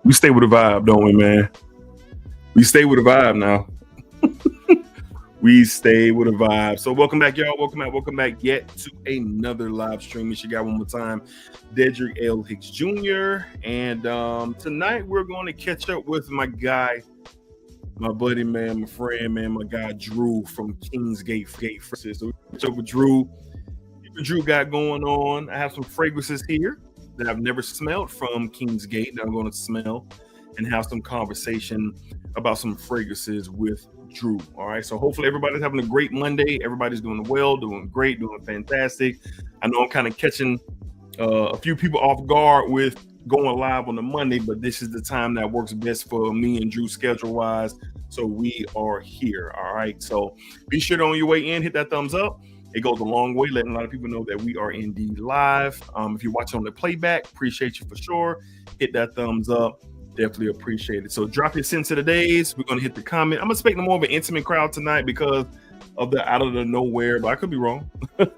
We stay with the vibe, don't we, man? We stay with the vibe now. We stay with a vibe. So welcome back, y'all. Welcome back yet to another live stream. It's your guy one more time, Dedrick Hicks Jr. And tonight we're going to catch up with my guy, my buddy, man, my friend, man, my guy Drew from Kingsgate. So we catch up with Drew. What Drew got going on? I have some fragrances here that I've never smelled from Kingsgate that I'm going to smell and have some conversation about some fragrances with Drew. All right. So hopefully everybody's having a great Monday. Everybody's doing well, doing great, doing fantastic. I know I'm kind of catching a few people off guard with going live on the Monday, but this is the time that works best for me and Drew schedule wise. So we are here. All right. So be sure to on your way in, hit that thumbs up. It goes a long way, letting a lot of people know that we are indeed live. If you're watching on the playback, appreciate you for sure. Hit that thumbs up. Definitely appreciate it. So drop your sense of the days. We're going to hit the comment. I'm expecting more of an intimate crowd tonight because of the out of the nowhere, but I could be wrong.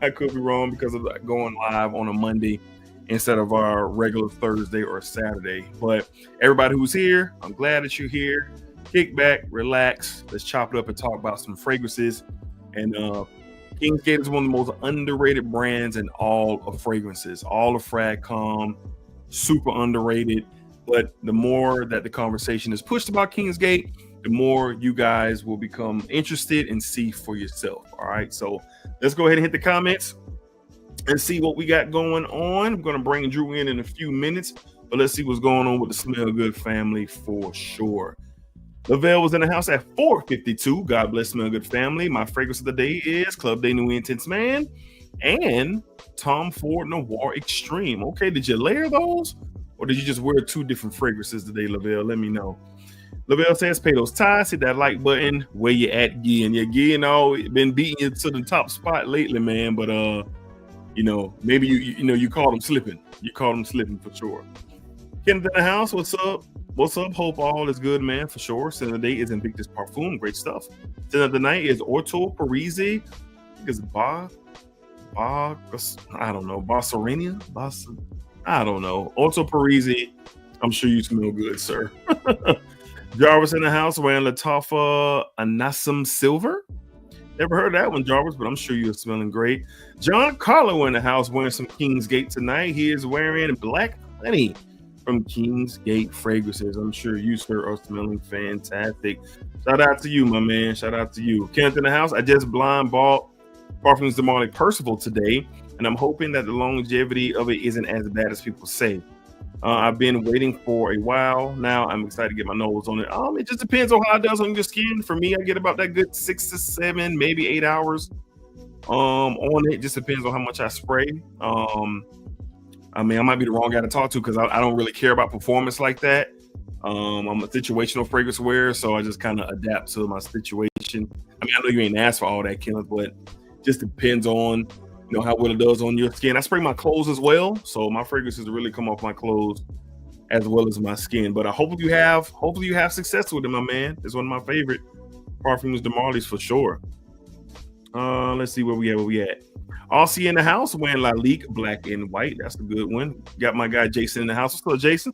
I could be wrong because of going live on a Monday instead of our regular Thursday or Saturday. But everybody who's here, I'm glad that you're here. Kick back, relax. Let's chop it up and talk about some fragrances. And Kingsgate is one of the most underrated brands in all of fragrances. All of Fragcom, super underrated. But the more that the conversation is pushed about Kingsgate, the more you guys will become interested and see for yourself. All right. So let's go ahead and hit the comments and see what we got going on. I'm going to bring Drew in a few minutes, but let's see what's going on with the Smell Good family for sure. Lavelle was in the house at 4:52. God bless Smell Good family. My fragrance of the day is Club de Nuit Intense Man and Tom Ford Noir Extreme. Okay. Did you layer those? Or did you just wear two different fragrances today, Lavelle? Let me know. Lavelle says, pay those ties, hit that like button. Where you at, Gee? And Gee, been beating you to the top spot lately, man. But maybe you caught him slipping. You caught him slipping for sure. Kenneth in the house, what's up? What's up? Hope all is good, man, for sure. Scent of the day is Invictus Parfum, great stuff. Scent of the night is Orto Parisi. I think it's I don't know, Bossarania? I don't know. Otto Parisi, I'm sure you smell good, sir. Jarvis in the house wearing Latafa Anasum Silver. Never heard that one, Jarvis, but I'm sure you're smelling great. John Carlo in the house wearing some Kingsgate tonight. He is wearing Black Honey from Kingsgate Fragrances. I'm sure you, sir, are smelling fantastic. Shout out to you, my man. Shout out to you. Kenneth in the house. I just blind bought Parfums de Marley Percival today, and I'm hoping that the longevity of it isn't as bad as people say. I've been waiting for a while now. I'm excited to get my nose on it. It just depends on how it does on your skin. For me, I get about that good 6 to 7, maybe 8 hours on it. Just depends on how much I spray. I might be the wrong guy to talk to because I don't really care about performance like that. I'm a situational fragrance wearer, so I just kind of adapt to my situation. I know you ain't asked for all that, Kenneth, but just depends on how well it does on your skin. I spray my clothes as well, so my fragrances really come off my clothes as well as my skin. But hopefully you have success with it, my man. It's one of my favorite Parfums de Marley's for sure. Let's see where we at. Aussie in the house wearing Lalique Black and White. That's a good one. Got my guy Jason in the house. What's up, Jason?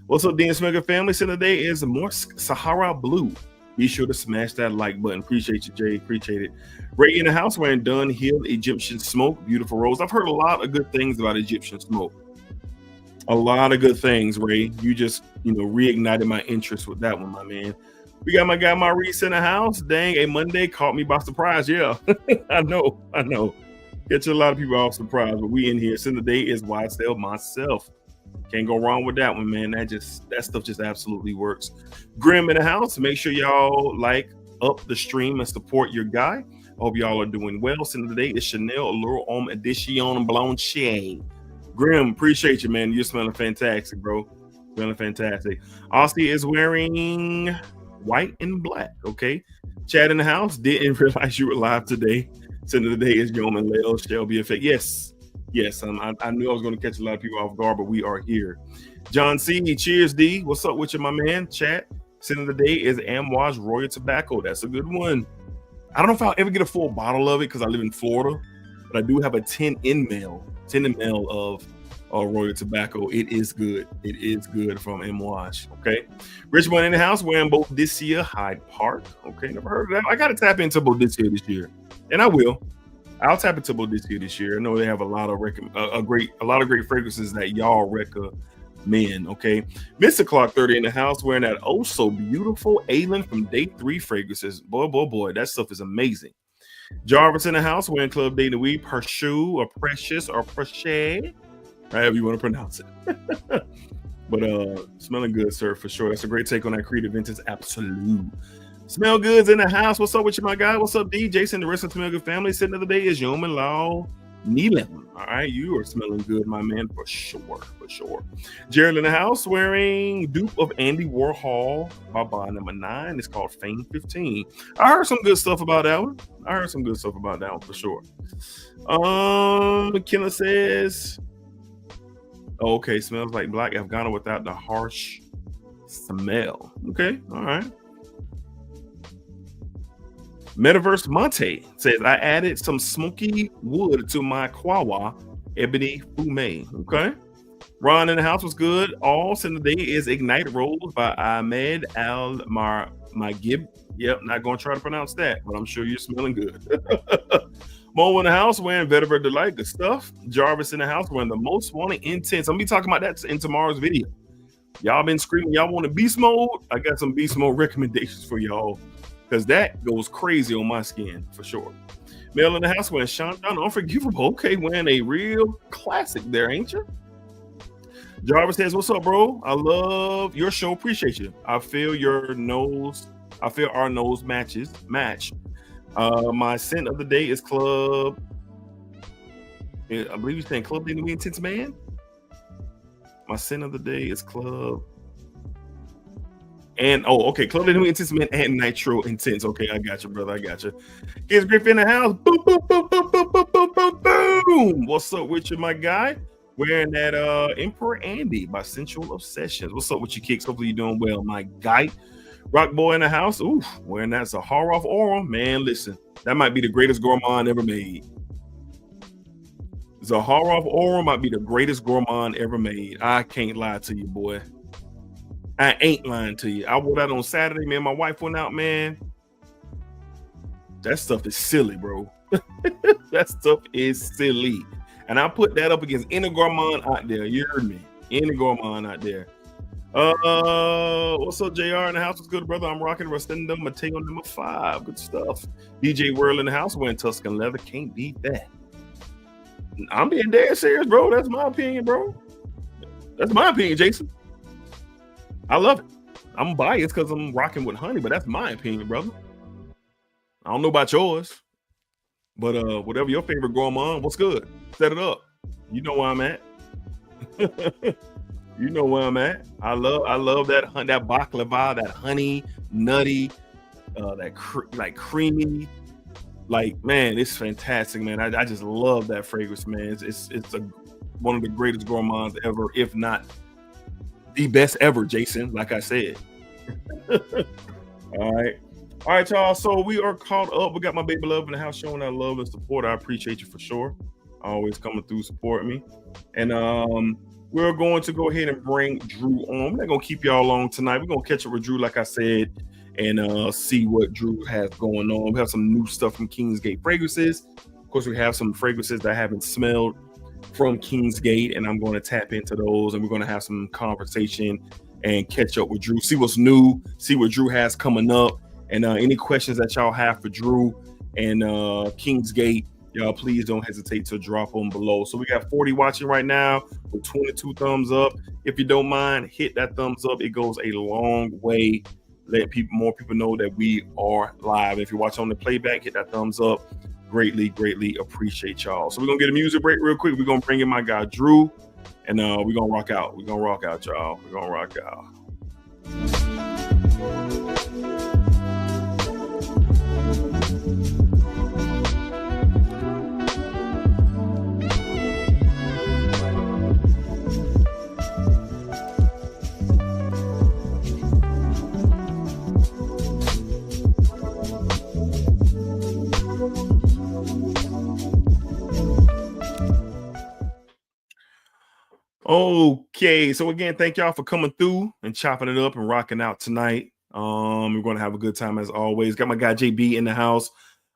What's up, Dean Smegger family? So today is Morsk Sahara Blue. Be sure to smash that like button. Appreciate you, Jay. Appreciate it. Ray in the house wearing Dunhill Egyptian Smoke. Beautiful rose. I've heard a lot of good things about Egyptian Smoke. A lot of good things, Ray. You just, reignited my interest with that one, my man. We got my guy Maurice in the house. Dang, a Monday caught me by surprise. Yeah, I know. Get you a lot of people off surprise, but we in here. Since the day is YSL myself. Can't go wrong with that one, man. That stuff just absolutely works. Grim in the house. Make sure y'all like up the stream and support your guy. I hope y'all are doing well. Since the day is Chanel Allure Homme Edition Blanche. Grim, appreciate you, man. You're smelling fantastic, bro. Smelling fantastic. Aussie is wearing white and black. Okay. Chad in the house. Didn't realize you were live today. Since the day is Yeoman Leo Shelby Effect. Yes. I knew I was going to catch a lot of people off guard, but we are here. John C. Cheers, D. What's up with you, my man? Chat. Sin of the day is Amouage Royal Tobacco. That's a good one. I don't know if I'll ever get a full bottle of it because I live in Florida, but I do have a 10 ml of Royal Tobacco. It is good. It is good from Amouage. Okay. Richmond in the house wearing Boadicea Hyde Park. Okay. Never heard of that. I got to tap into Boadicea this year, and I will. I'll tap into Boadicea this year. I know they have a lot of great fragrances that y'all recommend. Okay, Mr. Clark 30 in the house wearing that oh so beautiful Alien from Day 3 fragrances. Boy, that stuff is amazing. Jarvis in the house wearing Club Day Nuit Pershu or Precious or Preche, however you want to pronounce it. But smelling good, sir, for sure. That's a great take on that Creative Vintage Absolute. Smell Goods in the house. What's up with you, my guy? What's up, D? Jason, the rest of the Smell Good family. Sitting of the day is Yeoman Lao Neelam. All right, you are smelling good, my man, for sure. Jared in the house wearing dupe of Andy Warhol. Baba number 9. It's called Fame 15. I heard some good stuff about that one. For sure. McKenna says, okay, smells like black Afghana without the harsh smell. Okay, all right. Metaverse Monte says, I added some smoky wood to my Kwawa Ebony Fume. Okay. Ron in the house was good. All in the day is Ignite Rose by Ahmed Al Magib. Yep, not going to try to pronounce that, but I'm sure you're smelling good. Mo in the house wearing Vetiver Delight. Good stuff. Jarvis in the house wearing the Most Wanted Intense. I'm going to be talking about that in tomorrow's video. Y'all been screaming, y'all want a beast mode? I got some beast mode recommendations for y'all, because that goes crazy on my skin for sure. Mel in the house wearing Sean John Unforgivable. Okay, wearing a real classic there, ain't you? Jarvis says, what's up, bro? I love your show. Appreciate you. I feel our nose match. My scent of the day is Club. I believe you're saying Club Day Intense Man. My scent of the day is Club. And Club Day Intense Man and Nitro Intense. Okay, I got you, brother. I got you. Kids Griff in the house. Boom, boom, boom, boom, boom, boom, boom, boom, boom. What's up with you, my guy? Wearing that Emperor Andy by Sensual Obsessions. What's up with you, Kicks? Hopefully you're doing well, my guy. Rock Boy in the house. Ooh, wearing that Sahara Oral. Man, listen, that might be the greatest gourmand ever made. Zaharov Oral might be the greatest gourmand ever made. I can't lie to you, boy. I ain't lying to you. I wore that on Saturday, man. My wife went out, man. That stuff is silly, bro. That stuff is silly. And I put that up against any gourmand out there. You heard me. Any gourmand out there. What's up, JR in the house? What's good, brother? I'm rocking Rustenda Mateo number 5. Good stuff. DJ Whirl in the house wearing Tuscan leather. Can't beat that. I'm being dead serious, bro. That's my opinion, bro. That's my opinion, Jason. I love it. I'm biased because I'm rocking with honey, but that's my opinion, brother. I don't know about yours, but whatever your favorite gourmand, what's good? Set it up. You know where I'm at. You know where I'm at. I love that baklava, that honey, nutty, like creamy. Like, man, it's fantastic, man. I just love that fragrance, man. It's one of the greatest gourmands ever, if not the best ever, Jason, like I said. All right, y'all. So we are caught up. We got my baby love in the house showing our love and support. I appreciate you for sure. Always coming through, support me. And we're going to go ahead and bring Drew on. We're not going to keep y'all long tonight. We're going to catch up with Drew, like I said, and see what Drew has going on. We have some new stuff from Kingsgate Fragrances. Of course, we have some fragrances that I haven't smelled from Kingsgate, and I'm going to tap into those, and we're going to have some conversation and catch up with Drew, see what's new, see what Drew has coming up, and any questions that y'all have for Drew and Kingsgate, y'all please don't hesitate to drop them below. So we got 40 watching right now with 22 thumbs up. If you don't mind, hit that thumbs up. It goes a long way. Let more people know that we are live. If you're watching on the playback, hit that thumbs up. Greatly appreciate y'all. So we're gonna get a music break real quick. We're gonna bring in my guy Drew, and we're gonna rock out. We're gonna rock out, y'all. We're gonna rock out. Okay, so again, thank y'all for coming through and chopping it up and rocking out tonight. We're going to have a good time as always. Got my guy JB in the house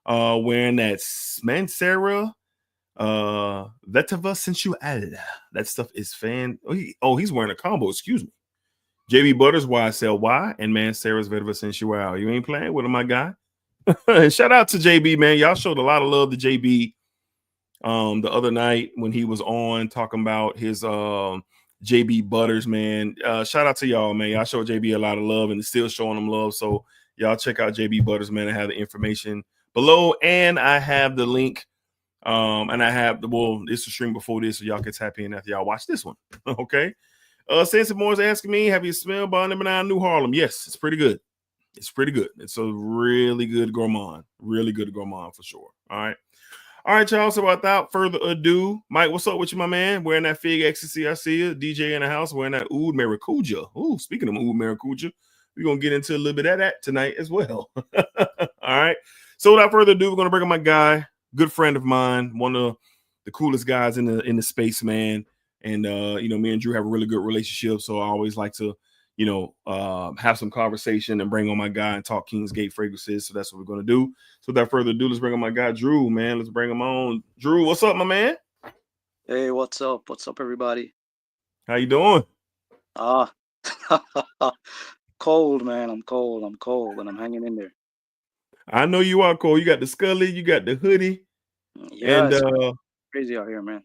wearing that Mancera Vetiver Sensual. That stuff is he's wearing a combo, excuse me. JB Butters YSLY and Mancera's Vetiver Sensual. You ain't playing with him, my guy. Shout out to JB, man. Y'all showed a lot of love to JB the other night when he was on talking about his JB Butters, man. Shout out to y'all, man. Y'all showed JB a lot of love and still showing him love. So y'all check out JB Butters, man. I have the information below, and I have the link. And I have it's a stream before this, so y'all can tap in after y'all watch this one. Okay. Sansa Moore's asking me, have you smelled Bond number 9 New Harlem? Yes, it's pretty good. It's pretty good. It's a really good gourmand. Really good gourmand for sure. All right, y'all. So without further ado, Mike, what's up with you, my man? Wearing that Fig Ecstasy, I see you. DJ in the house wearing that Oud Maracuja. Ooh, speaking of Oud Maracuja, we're going to get into a little bit of that tonight as well. All right. So without further ado, we're going to bring up my guy, good friend of mine, one of the coolest guys in the space, man. And, me and Drew have a really good relationship. So I always like to, have some conversation and bring on my guy and talk Kingsgate fragrances. So that's what we're going to do. So without further ado, let's bring on my guy, Drew, man. Let's bring him on. Drew, what's up, my man? Hey, what's up? What's up, everybody? How you doing? Cold, man. I'm cold, and I'm hanging in there. I know you are cold. You got the Scully, you got the hoodie. Yeah, and, it's crazy out here, man.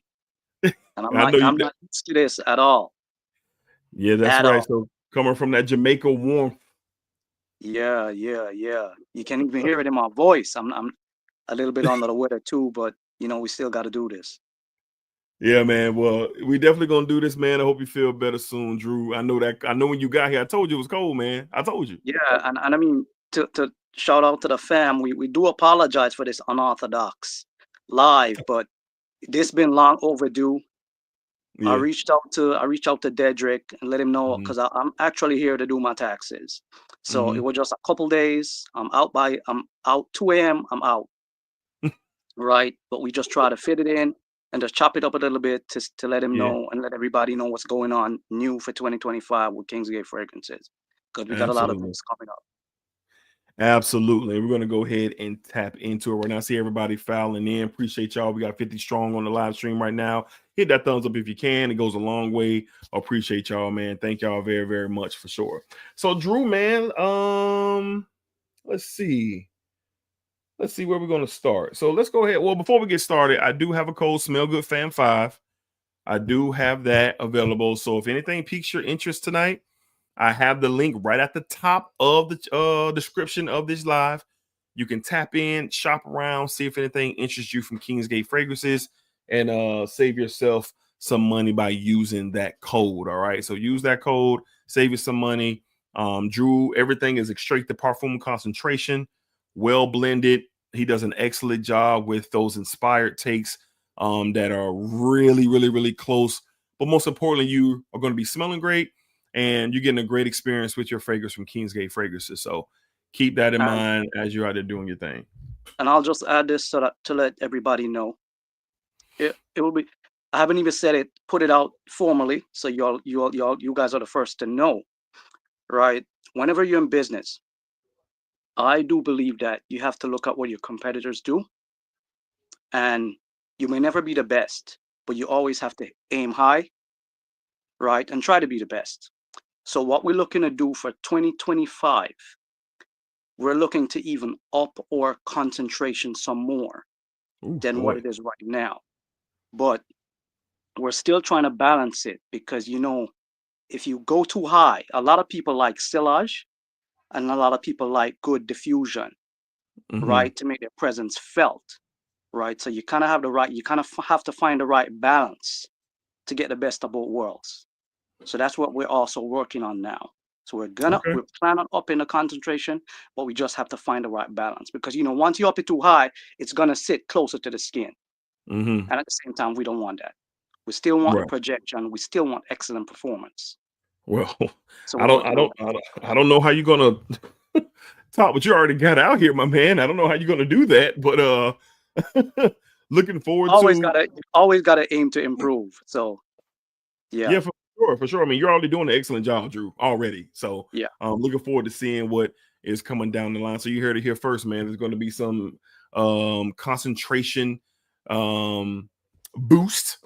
And I'm not used to this at all. Yeah, that's right. So coming from that Jamaica warmth. Yeah. You can even hear it in my voice. I'm a little bit under the weather too, but we still got to do this. Yeah, man. Well, we definitely gonna do this, man. I hope you feel better soon, Drew. I know when you got here, I told you it was cold, man. I told you. Yeah, and I mean to shout out to the fam. We do apologize for this unorthodox live, but this been long overdue. Yeah. I reached out to Dedrick and let him know because I'm actually here to do my taxes. So it was just a couple days. I'm out 2 a.m. I'm out. Right. But we just try to fit it in. and just chop it up a little bit to let him know and let everybody know what's going on new for 2025 with Kingsgate Fragrances, because we got a lot of things coming up. Absolutely. We're going to go ahead and tap into it right now. See everybody filing in. Appreciate y'all. We got 50 strong on the live stream right now. Hit that thumbs up if you can. It goes a long way. Appreciate y'all, man. Thank y'all very, very much for sure. So Drew, man, let's see where we're going to start. So let's go ahead. Well, before we get started, I do have a code Smell Good Fam 5. I do have that available. So if anything piques your interest tonight, I have the link right at the top of the description of this live. You can tap in, shop around, see if anything interests you from Kingsgate Fragrances, and save yourself some money by using that code. All right, so use that code, save you some money. Drew, everything is extrait de parfum concentration, well blended. He does an excellent job with those inspired takes that are really, really, really close. But most importantly, you are going to be smelling great, and you're getting a great experience with your fragrance from Kingsgate Fragrances. So keep that in mind as you're out there doing your thing. And I'll just add this to let everybody know. It will be. I haven't even said it, put it out formally, so you guys are the first to know, right? Whenever you're in business, I do believe that you have to look at what your competitors do, and you may never be the best, but you always have to aim high, right, and try to be the best. So what we're looking to do for 2025, we're looking to even up our concentration some more than what it is right now. But we're still trying to balance it, because, you know, if you go too high, a lot of people like sillage and a lot of people like good diffusion, right, to make their presence felt, right? So you kind of have to find the right balance to get the best of both worlds. So that's what we're also working on now. So we're planning on upping the concentration, but we just have to find the right balance, because, you know, once you up it too high, it's going to sit closer to the skin. And at the same time, we don't want that. We still want the projection. We still want excellent performance. Well, so I don't know how you're going to talk, but you already got out here, my man. I don't know how you're going to do that, but looking forward always gotta aim to improve. So yeah, for sure. I mean, you're already doing an excellent job, Drew, already. So yeah, looking forward to seeing what is coming down the line. So you heard it here first, man. There's going to be some concentration boost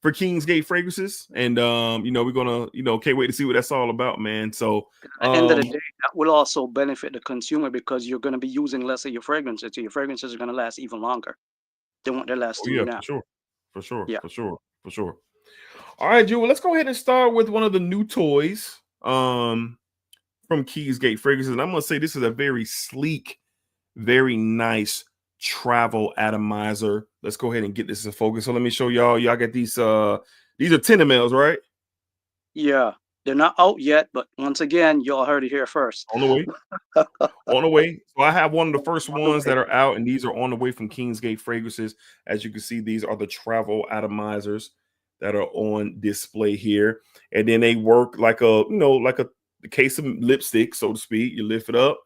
for Kingsgate Fragrances, and you know, we're gonna, you know, can't wait to see what that's all about, man. So at the end of the day, that will also benefit the consumer, because you're going to be using less of your fragrances, so your fragrances are going to last even longer than what they're lasting now. For sure. All right, Drew, let's go ahead and start with one of the new toys from Kingsgate Fragrances. And I'm going to say this is a very sleek, very nice travel atomizer. Let's go ahead and get this in focus. So let me show y'all. Y'all got these are 10 mls, right? Yeah, they're not out yet, but once again, y'all heard it here first. On the way. On the way. So I have one of the first ones that are out, and these are on the way from Kingsgate Fragrances. As you can see, these are the travel atomizers that are on display here, and then they work like a case of lipstick, so to speak. You lift it up,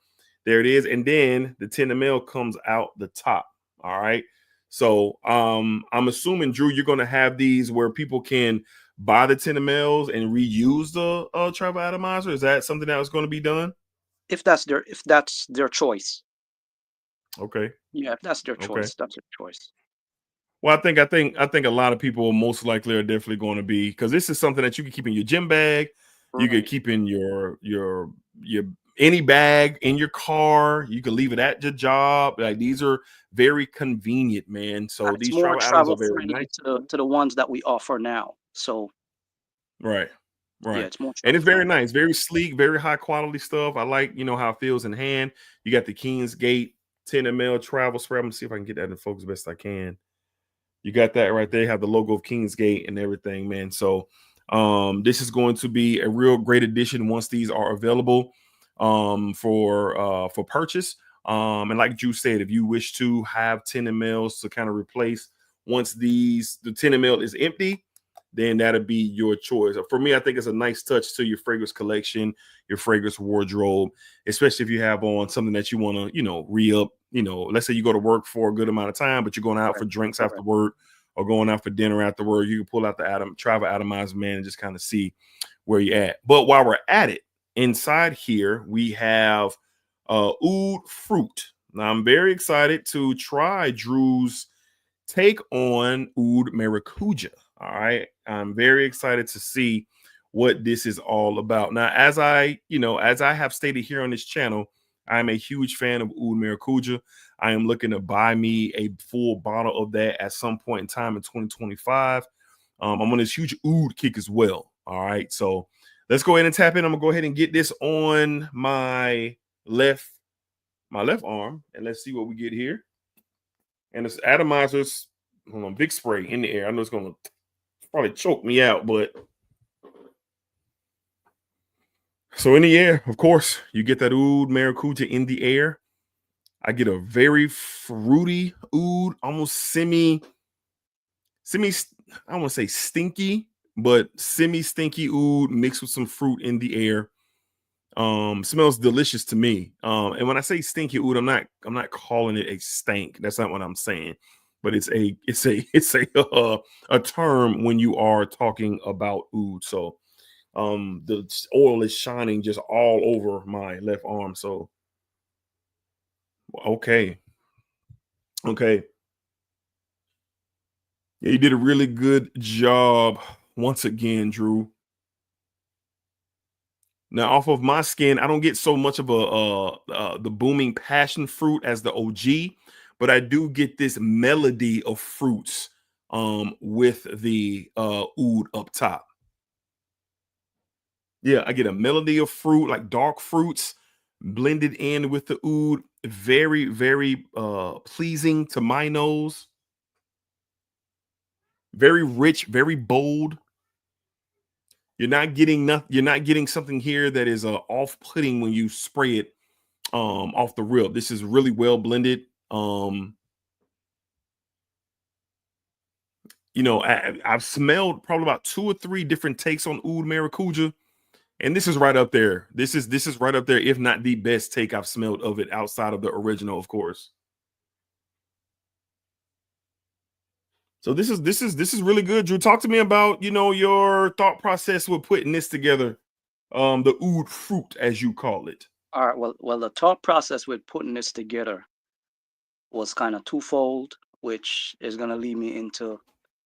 there it is, and then the 10 ml comes out the top. All right, so I'm assuming, Drew, you're going to have these where people can buy the 10 mls and reuse the travel atomizer. Is that something that was going to be done? If that's their choice. Okay. Yeah, if that's their choice, that's their choice. Well, I think a lot of people most likely are definitely going to be, because this is something that you can keep in your gym bag. Right. You could keep in your any bag in your car. You can leave it at your job. Like, these are very convenient, man. So these travel atoms are very nice to the ones that we offer now. So right. Yeah, it's more and it's very nice, very sleek, very high quality stuff. I like, you know, how it feels in hand. You got the Kingsgate 10 ml travel spray. I'm gonna see if I can get that in focus best I can. You got that right there. You have the logo of Kingsgate and everything, man. So this is going to be a real great addition once these are available for purchase. And like Drew said, if you wish to have 10 mls to kind of replace once the 10 ml is empty, then that'll be your choice. For me, I think it's a nice touch to your fragrance collection, your fragrance wardrobe, especially if you have on something that you want to, you know, re-up. You know, let's say you go to work for a good amount of time, but you're going out for drinks after work or going out for dinner afterward, you can pull out the travel atomizer, man, and just kind of see where you're at. But while we're at it, inside here, we have oud fruit. Now, I'm very excited to try Drew's take on oud maracuja. All right. I'm very excited to see what this is all about. Now, as I have stated here on this channel, I'm a huge fan of oud maracuja. I am looking to buy me a full bottle of that at some point in time in 2025. I'm on this huge oud kick as well. All right. So let's go ahead and tap in. I'm gonna go ahead and get this on my left arm, and let's see what we get here. And this atomizer's big spray in the air. I know it's gonna probably choke me out, but so in the air, of course, you get that oud maracuja in the air. I get a very fruity oud, almost semi, I don't want to say stinky, but semi-stinky oud mixed with some fruit in the air. Smells delicious to me. And when I say stinky oud, I'm not calling it a stank. That's not what I'm saying. But it's a term when you are talking about oud. So the oil is shining just all over my left arm. So okay. Yeah, you did a really good job once again, Drew. Now, off of my skin, I don't get so much of the booming passion fruit as the OG, but I do get this melody of fruits with the oud up top. Yeah, I get a melody of fruit, like dark fruits blended in with the oud. Very, very pleasing to my nose. Very rich, very bold. You're not getting something here that is off-putting when you spray it off the rip. This is really well blended. I've smelled probably about 2 or 3 different takes on oud maracuja, and this is right up there. This is right up there, if not the best take I've smelled of it outside of the original, of course. So this is really good, Drew. Talk to me about your thought process with putting this together, the oud fruit as you call it. All right. Well, the thought process with putting this together was kind of twofold, which is going to lead me into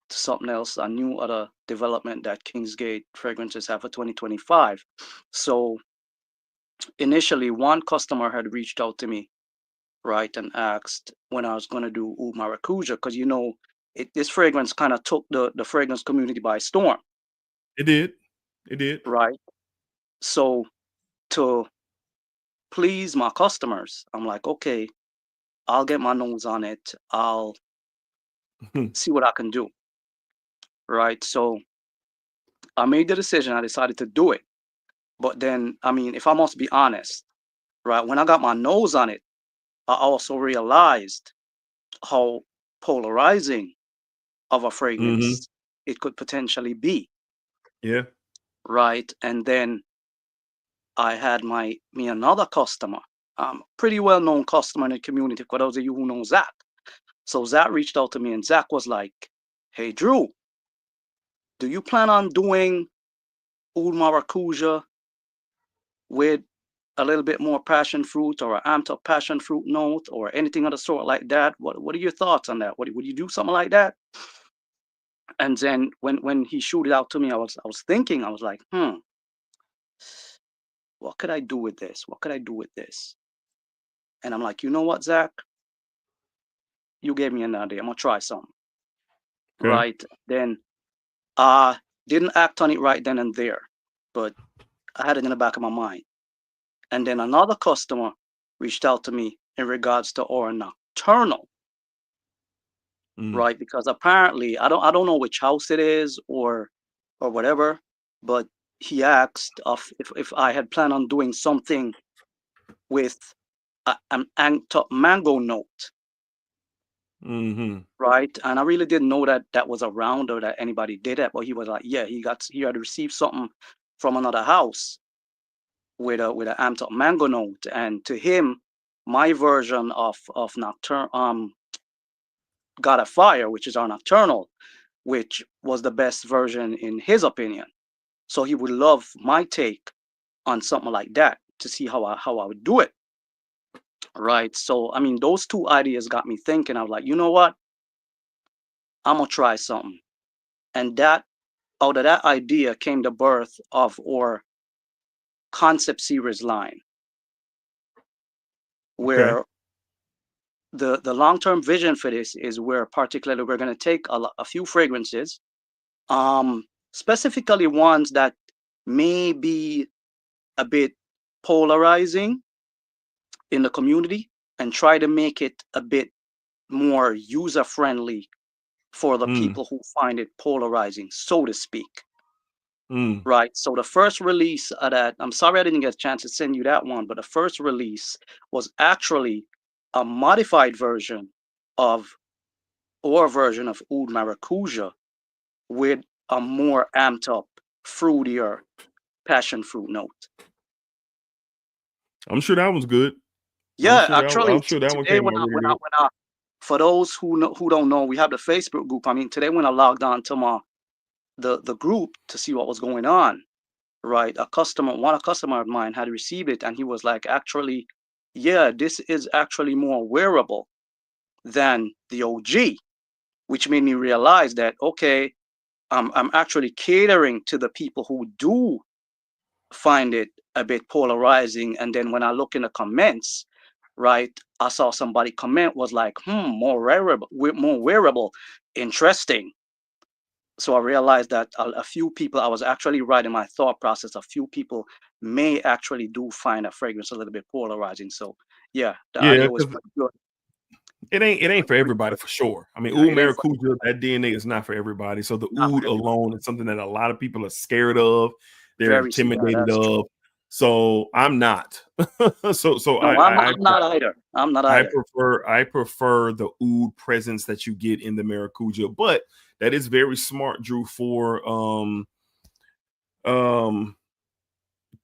something else, a new other development that Kingsgate fragrances have for 2025. So initially, one customer had reached out to me, right, and asked when I was going to do oud maracuja, because this fragrance kind of took the fragrance community by storm. It did. Right. So to please my customers, I'm like, okay, I'll get my nose on it. I'll see what I can do. Right. So I made the decision. I decided to do it. But then, if I must be honest, right, when I got my nose on it, I also realized how polarizing of a fragrance it could potentially be. Yeah. Right. And then I had another customer, pretty well-known customer in the community, for those of you who know Zach. So Zach reached out to me, and Zach was like, hey, Drew, do you plan on doing oud maracuja with a little bit more passion fruit or an amped up passion fruit note or anything of the sort like that? What are your thoughts on that? Would you do something like that? And then when he shooted it out to me, I was thinking, I was like, what could I do with this? What could I do with this? And I'm like, you know what, Zach? You gave me an idea. I'm gonna try something. Okay. Right. Then I didn't act on it right then and there, but I had it in the back of my mind. And then another customer reached out to me in regards to our nocturnal. Right, because apparently I don't know which house it is or whatever, but he asked if I had planned on doing something with an amped up mango note. Right, and I really didn't know that was around or that anybody did that, but he was like, yeah, he had received something from another house with an amped up mango note, and to him, my version of nocturne God of Fire, which is our nocturnal, which was the best version in his opinion. So he would love my take on something like that to see how I would do it. Right. So I mean, those two ideas got me thinking. I was like, you know what? I'm gonna try something. And that out of that idea came the birth of our concept series line, Okay. where the long-term vision for this is where particularly we're going to take a few fragrances, specifically ones that may be a bit polarizing in the community, and try to make it a bit more user-friendly for the people who find it polarizing, so to speak. Right. So the first release of that, I'm sorry I didn't get a chance to send you that one, but the first release was actually a modified version of our version of Oud Maracuja with a more amped up, fruitier passion fruit note. I'm sure that was good. Yeah, actually, I'm sure that one today came out really good. when I, for those who don't know, we have the Facebook group. I mean, today when I logged on to the group to see what was going on, right? A customer of mine had received it, and he was like, actually, yeah, this is actually more wearable than the OG, which made me realize that, okay, I'm actually catering to the people who do find it a bit polarizing. And then when I look in the comments, right, I saw somebody comment was like, more wearable, interesting. So I realized that a few people, I was actually right in my thought process, a few people may actually do find a fragrance a little bit polarizing. So yeah, the Yeah, idea was because pretty good. it ain't for everybody for sure. I mean, Yeah, Oud it ain't Maracuja, that DNA is not for everybody. So the not Oud for everybody. alone is something that a lot of people are scared of. They're Very yeah, intimidated that's true. of. So I'm not. so No, I'm not either. I'm not either. I prefer the oud presence that you get in the maracuja, but that is very smart, Drew, for um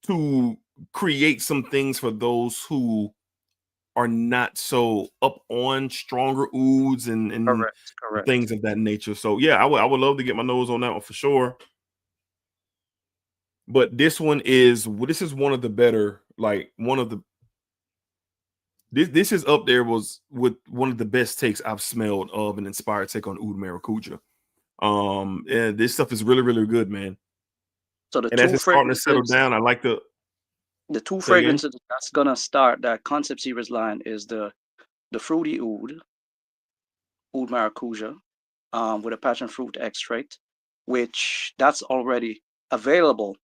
to create some things for those who are not so up on stronger ouds and Correct. things of that nature. So yeah, I would love to get my nose on that one for sure. But this is one of the better, like one of the this is up there was with one of the best takes I've smelled of an inspired take on Oud Maracuja. And this stuff is really, really good, man. So the And as two it's starting to settle fragrances, down, I like the say again. that's gonna start that concept series line is the fruity oud maracuja, with a passion fruit extract, which that's already available.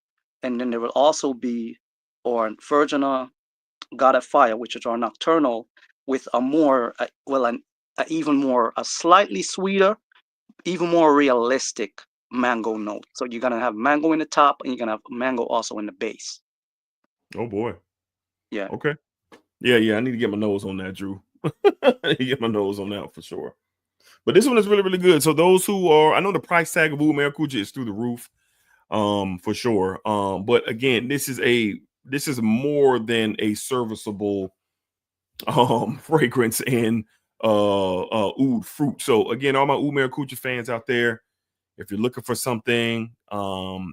And then there will also be our Virginia God of Fire, which is our nocturnal, with a more, even more, a slightly sweeter, even more realistic mango note. So you're gonna have mango in the top, and you're gonna have mango also in the base. Oh boy. Yeah. Okay. Yeah. I need to get my nose on that, Drew. I need to get my nose on that for sure. But this one is really, really good. So those who are, I know the price tag of Oud Maracuja is through the roof, for sure. But again, this is more than a serviceable fragrance and oud fruit. So again, all my Oud Maracuja fans out there, if you're looking for something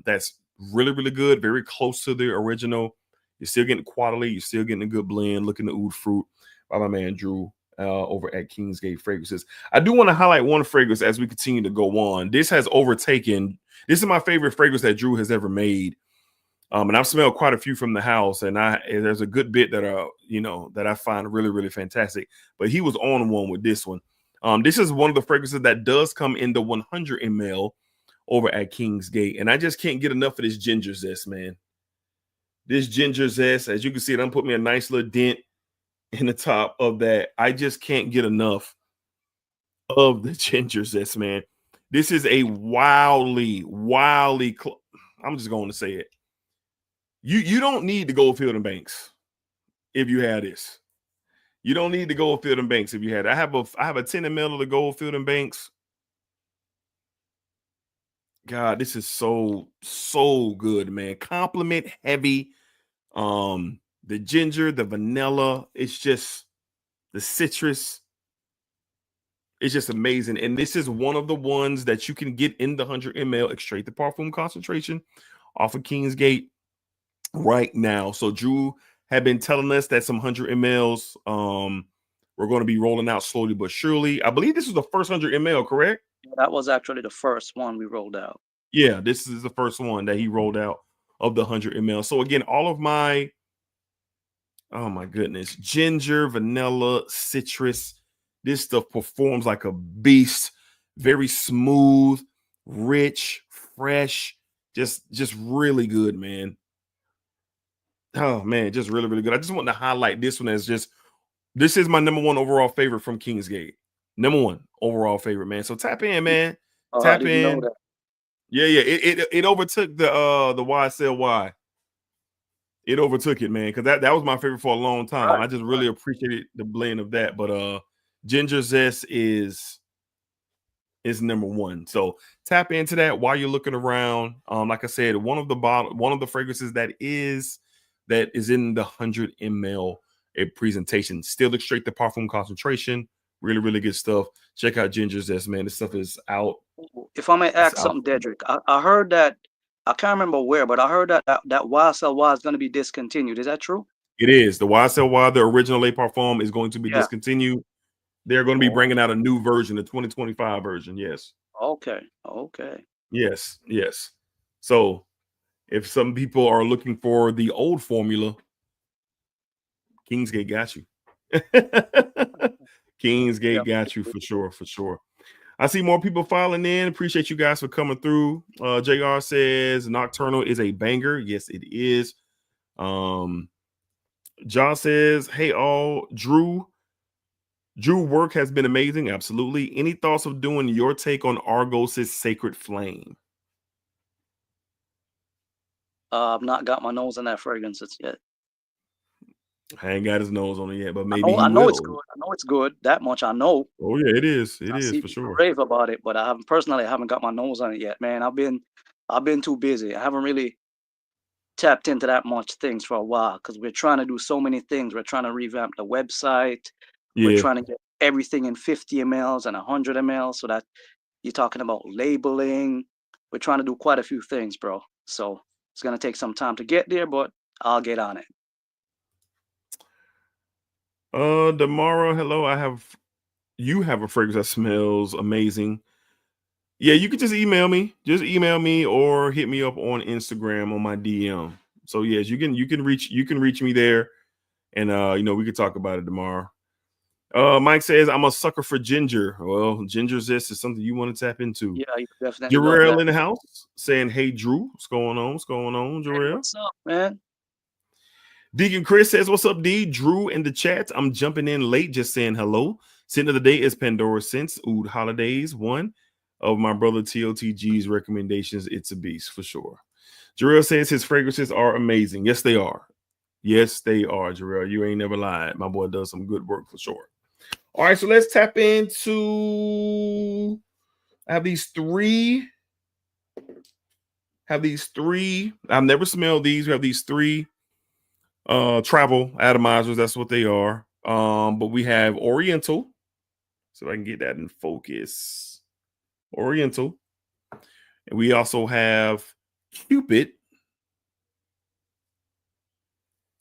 that's really, really good, very close to the original, you're still getting quality, you're still getting a good blend, looking at oud fruit by my man Drew over at Kingsgate Fragrances. I do want to highlight one fragrance as we continue to go on. This is my favorite fragrance that Drew has ever made. And I've smelled quite a few from the house, and there's a good bit that that I find really, really fantastic. But he was on one with this one. This is one of the fragrances that does come in the 100 ml over at Kingsgate, and I just can't get enough of this ginger zest, man. This ginger zest, as you can see, it done put me a nice little dent in the top of that. I just can't get enough of the ginger zest, man. This is a wildly, I'm just going to say it. You don't need to go Field and Banks if you had this. You don't need to go Field and Banks if you had it. I have a 10 ml of the Goldfield and Banks. God, this is so good, man. Compliment heavy. The ginger, the vanilla, it's just the citrus. It's just amazing. And this is one of the ones that you can get in the 100 ml extrait the parfum concentration off of Kingsgate right now. So Drew had been telling us that some 100 mls we're going to be rolling out slowly but surely. I believe this is the first 100 ml, correct? That was actually the first one we rolled out. Yeah, this is the first one that he rolled out of the 100 ml. So again, all of my, oh my goodness, ginger, vanilla, citrus, this stuff performs like a beast. Very smooth, rich, fresh, just really good, man. Oh man, just really, really good. I just want to highlight this one as just, this is my number one overall favorite from Kingsgate. Number one overall favorite, man. So tap in, man. Tap in. Yeah, it overtook the YSLY. It overtook it, man, because that was my favorite for a long time. Right, I just really appreciated the blend of that. But Ginger Zest is number one. So tap into that while you're looking around. Like I said, one of the fragrances that is in the 100 ml presentation. Still extract the parfum concentration. Really, really good stuff. Check out Ginger Zest, man. This stuff is out. If I may ask something, Dedrick, I heard that, I can't remember where, but I heard that YSLY is going to be discontinued. Is that true? It is. The YSLY, the original Le Parfum, is going to be discontinued. They're going to be bringing out a new version, the 2025 version. Yes. Okay. Yes. So if some people are looking for the old formula, Kingsgate got you. Kingsgate got you for sure. I see more people filing in. Appreciate you guys for coming through. JR says Nocturnal is a banger. Yes, it is. John says, hey all, Drew work has been amazing. Absolutely. Any thoughts of doing your take on Argos's Sacred Flame? I've not got my nose on that fragrance yet. I ain't got his nose on it yet, but maybe I know it's good. I know it's good. That much I know. Oh yeah, it is. It is for sure. Rave about it, but I haven't got my nose on it yet, man. I've been too busy. I haven't really tapped into that much things for a while because we're trying to do so many things. We're trying to revamp the website. Yeah. We're trying to get everything in 50 mls and 100 mls, so that you're talking about labeling. We're trying to do quite a few things, bro. So it's gonna take some time to get there, but I'll get on it. Damara, hello. You have a fragrance that smells amazing. Yeah, you can just email me. Just email me or hit me up on Instagram on my DM. So yes, you can reach me there, and we can talk about it tomorrow. Mike says I'm a sucker for ginger. Well, ginger zest is something you want to tap into. Yeah, you definitely. Jarrell in the house saying, "Hey Drew, what's going on? Jarrell? Hey, what's up, man?" Deacon Chris says, "What's up, D? Drew in the chat. I'm jumping in late, just saying hello. Scent of the day is Pandora Scents Oud Holidays. One of my brother TOTG's recommendations. It's a beast for sure." Jarrell says his fragrances are amazing. Yes, they are. Yes, they are, Jarrell. You ain't never lied. My boy does some good work for sure. All right, so let's tap into. I have these three. I've never smelled these. We have these three travel atomizers. That's what they are. But we have Oriental. So if I can get that in focus. Oriental. And we also have Cupid.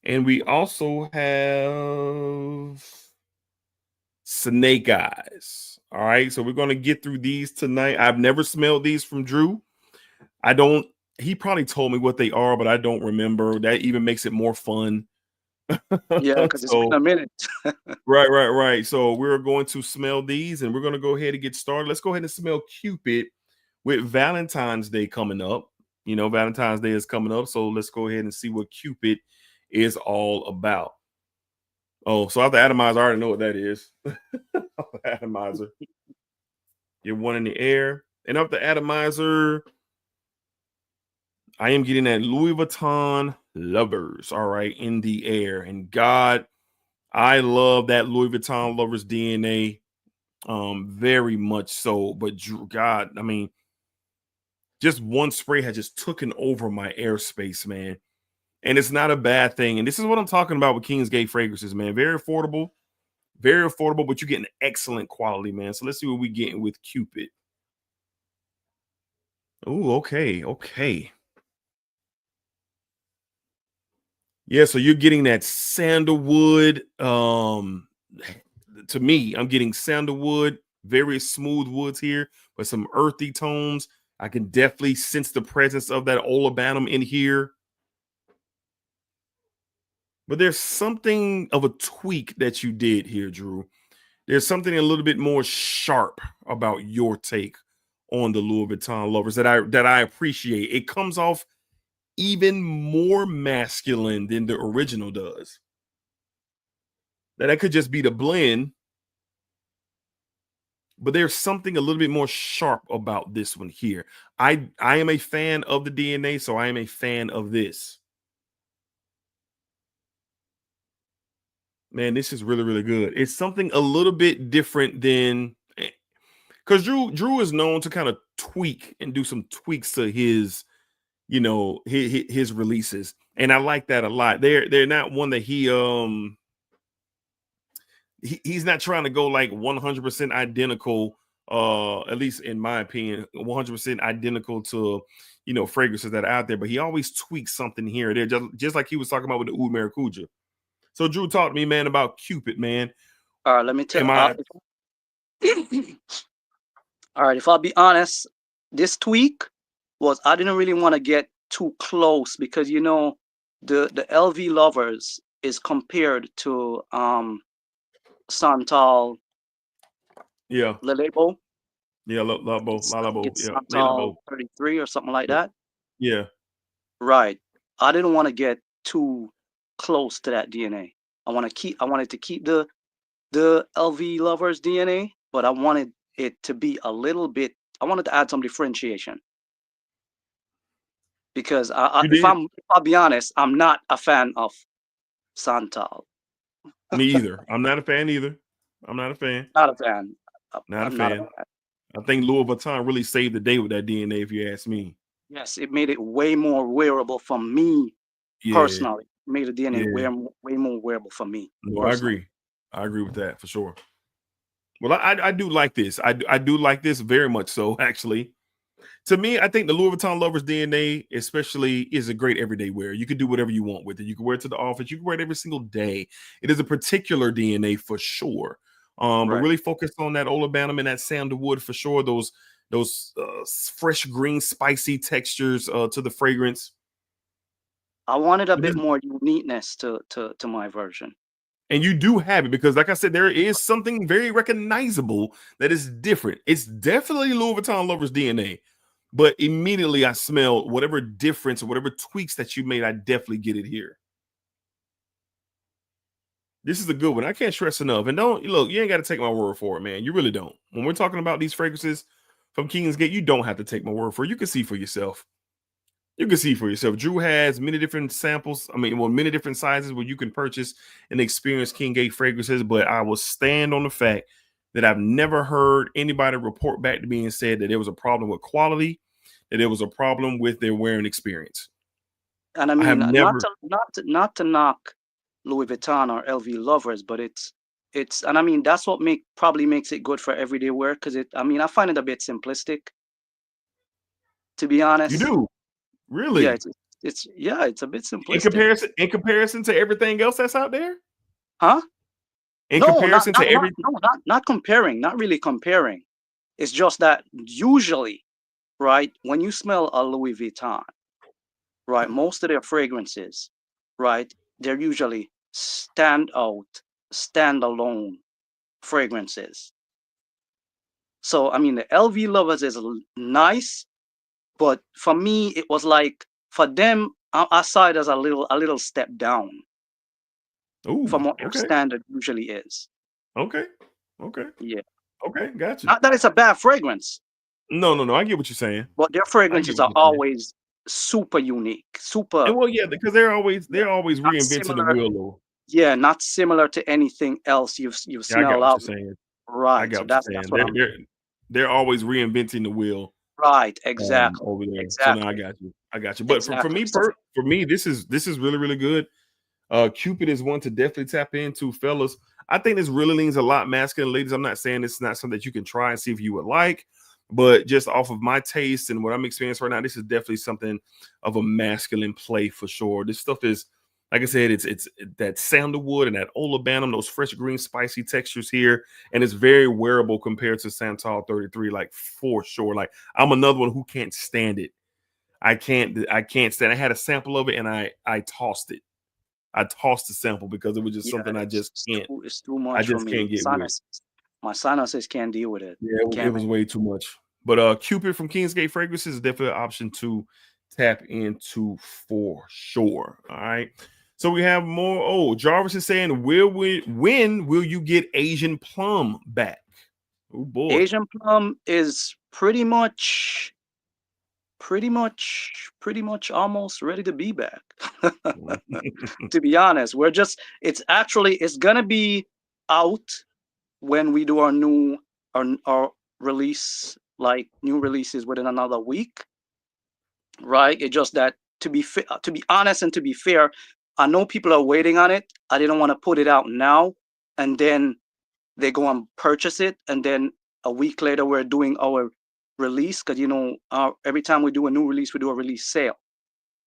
And we also have Snake Eyes. All right. So we're going to get through these tonight. I've never smelled these from Drew. He probably told me what they are, but I don't remember. That even makes it more fun. Yeah, because it's been a minute. Right. So we're going to smell these and we're going to go ahead and get started. Let's go ahead and smell Cupid with Valentine's Day coming up. Valentine's Day is coming up. So let's go ahead and see what Cupid is all about. Oh, so off the atomizer, I already know what that is. Atomizer. Get one in the air. And off the atomizer, I am getting that Louis Vuitton Lovers, all right, in the air. And God, I love that Louis Vuitton Lovers DNA very much so. But God, I mean, just one spray has just taken over my airspace, man. And it's not a bad thing. And this is what I'm talking about with Kingsgate fragrances, man. Very affordable, Very affordable, but you're getting excellent quality, man. So let's see what we're getting with Cupid. Oh, okay. Yeah, so you're getting that sandalwood. To me, I'm getting sandalwood, very smooth woods here, but some earthy tones. I can definitely sense the presence of that olibanum in here. But there's something of a tweak that you did here, Drew. There's something a little bit more sharp about your take on the Louis Vuitton lovers that I appreciate. It comes off even more masculine than the original does. That could just be the blend, but there's something a little bit more sharp about this one here. I am a fan of the DNA, so I am a fan of this. Man, this is really, really good. It's something a little bit different than, because Drew is known to kind of tweak and do some tweaks to his, his releases, and I like that a lot. They're not one that he's not trying to go like 100% identical. At least in my opinion, 100% identical to fragrances that are out there. But he always tweaks something here or there, just like he was talking about with the Oud Maracuja. So Drew, talk to me, man, about Cupid, man. All right, let me tell you. All right, if I'll be honest, this tweak was I didn't really want to get too close because the LV Lovers is compared to Santal. Yeah. Le Labo. Yeah, Labo. Yeah. Santal 33 or something like that. Yeah. Right. I didn't want to get too close to that DNA. I wanted to keep the LV Lovers DNA, but I wanted it to be a little bit. I wanted to add some differentiation because if I'll be honest, I'm not a fan of Santal. Me either. I'm not a fan either. I'm not a fan. Not a fan. Not a fan. I think Louis Vuitton really saved the day with that DNA, if you ask me. Yes, it made it way more wearable for me personally. It made the DNA way more wearable for me. No, personally. I agree with that for sure. Well, I do like this. I do like this very much so, actually. To me, I think the Louis Vuitton Lovers DNA especially is a great everyday wear. You can do whatever you want with it. You can wear it to the office. You can wear it every single day. It is a particular DNA for sure. But really focus on that olibanum and that sandalwood for sure. Those fresh green spicy textures to the fragrance. I wanted a bit more uniqueness to my version. And you do have it because, like I said, there is something very recognizable that is different. It's definitely Louis Vuitton Lovers DNA. But immediately I smell whatever difference or whatever tweaks that you made, I definitely get it here. This is a good one. I can't stress enough. And you ain't got to take my word for it, man. You really don't. When we're talking about these fragrances from Kingsgate, you don't have to take my word for it. You can see for yourself. Drew has many different samples. Many different sizes where you can purchase and experience Kingsgate fragrances. But I will stand on the fact that I've never heard anybody report back to me and said that there was a problem with quality, that there was a problem with their wearing experience. And not to knock Louis Vuitton or LV Lovers, but it's that's what probably makes it good for everyday wear because I find it a bit simplistic, to be honest. You do? Really? Yeah, it's a bit simplistic. In comparison to everything else that's out there? Huh? Not comparing, not really comparing. It's just that usually, right, when you smell a Louis Vuitton, right, most of their fragrances, right, they're usually standalone fragrances. So, the LV Lovers is nice, but for me, it was like, for them, I saw it as a little step down. Ooh, from what their standard usually is. Okay. Yeah. Okay, gotcha. Not that it's a bad fragrance. No, I get what you're saying. But their fragrances are always super unique, super. And because they're always reinventing the wheel, though. Yeah, not similar to anything else you've smelled out. Right. I got what you're saying. They're always reinventing the wheel. Right. Exactly. Over there. Exactly. So now I got you. But for me, this is really, really good. Cupid is one to definitely tap into, fellas. I think this really leans a lot masculine, ladies. I'm not saying it's not something that you can try and see if you would like, but just off of my taste and what I'm experiencing right now, this is definitely something of a masculine play for sure. This stuff is, like I said, it's that sandalwood and that olibanum, those fresh green spicy textures here, and it's very wearable compared to Santal 33, like for sure. Like I'm another one who can't stand it. I can't stand. I had a sample of it and I tossed it. I tossed the sample because it was just something I just can't. It's too much I just for me. can't get with. My sinuses can't deal with it. Yeah, it was way too much. But Cupid from Kingsgate Fragrances is definitely an option to tap into for sure. All right. So we have more. Oh, Jarvis is saying, when will you get Asian Plum back? Oh boy. Asian Plum is pretty much almost ready to be back. To be honest, it's gonna be out when we do our release, like new releases within another week, right? It's just that to be honest and to be fair, I know people are waiting on it. I didn't want to put it out now and then they go and purchase it, and then a week later we're doing our release, because every time we do a new release, we do a release sale.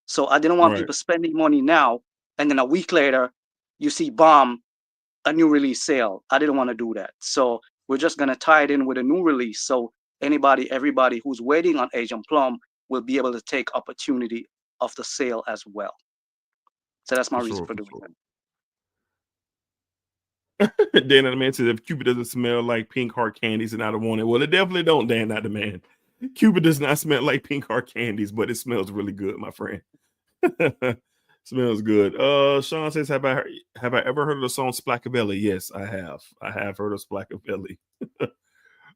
So I didn't want people spending money now and then a week later you see a new release sale. I didn't want to do that. So we're just going to tie it in with a new release. So everybody who's waiting on Asian Plum will be able to take opportunity of the sale as well. So that's my reason for doing it. Dan the man says, if Cupid doesn't smell like pink heart candies, and I don't want it. Well, it definitely don't, Dan not the man. Cupid does not smell like pink heart candies, but it smells really good, my friend. Smells good. Sean says, have I ever heard of the song Splackavelli? Yes, I have. I have heard of Splackavelli.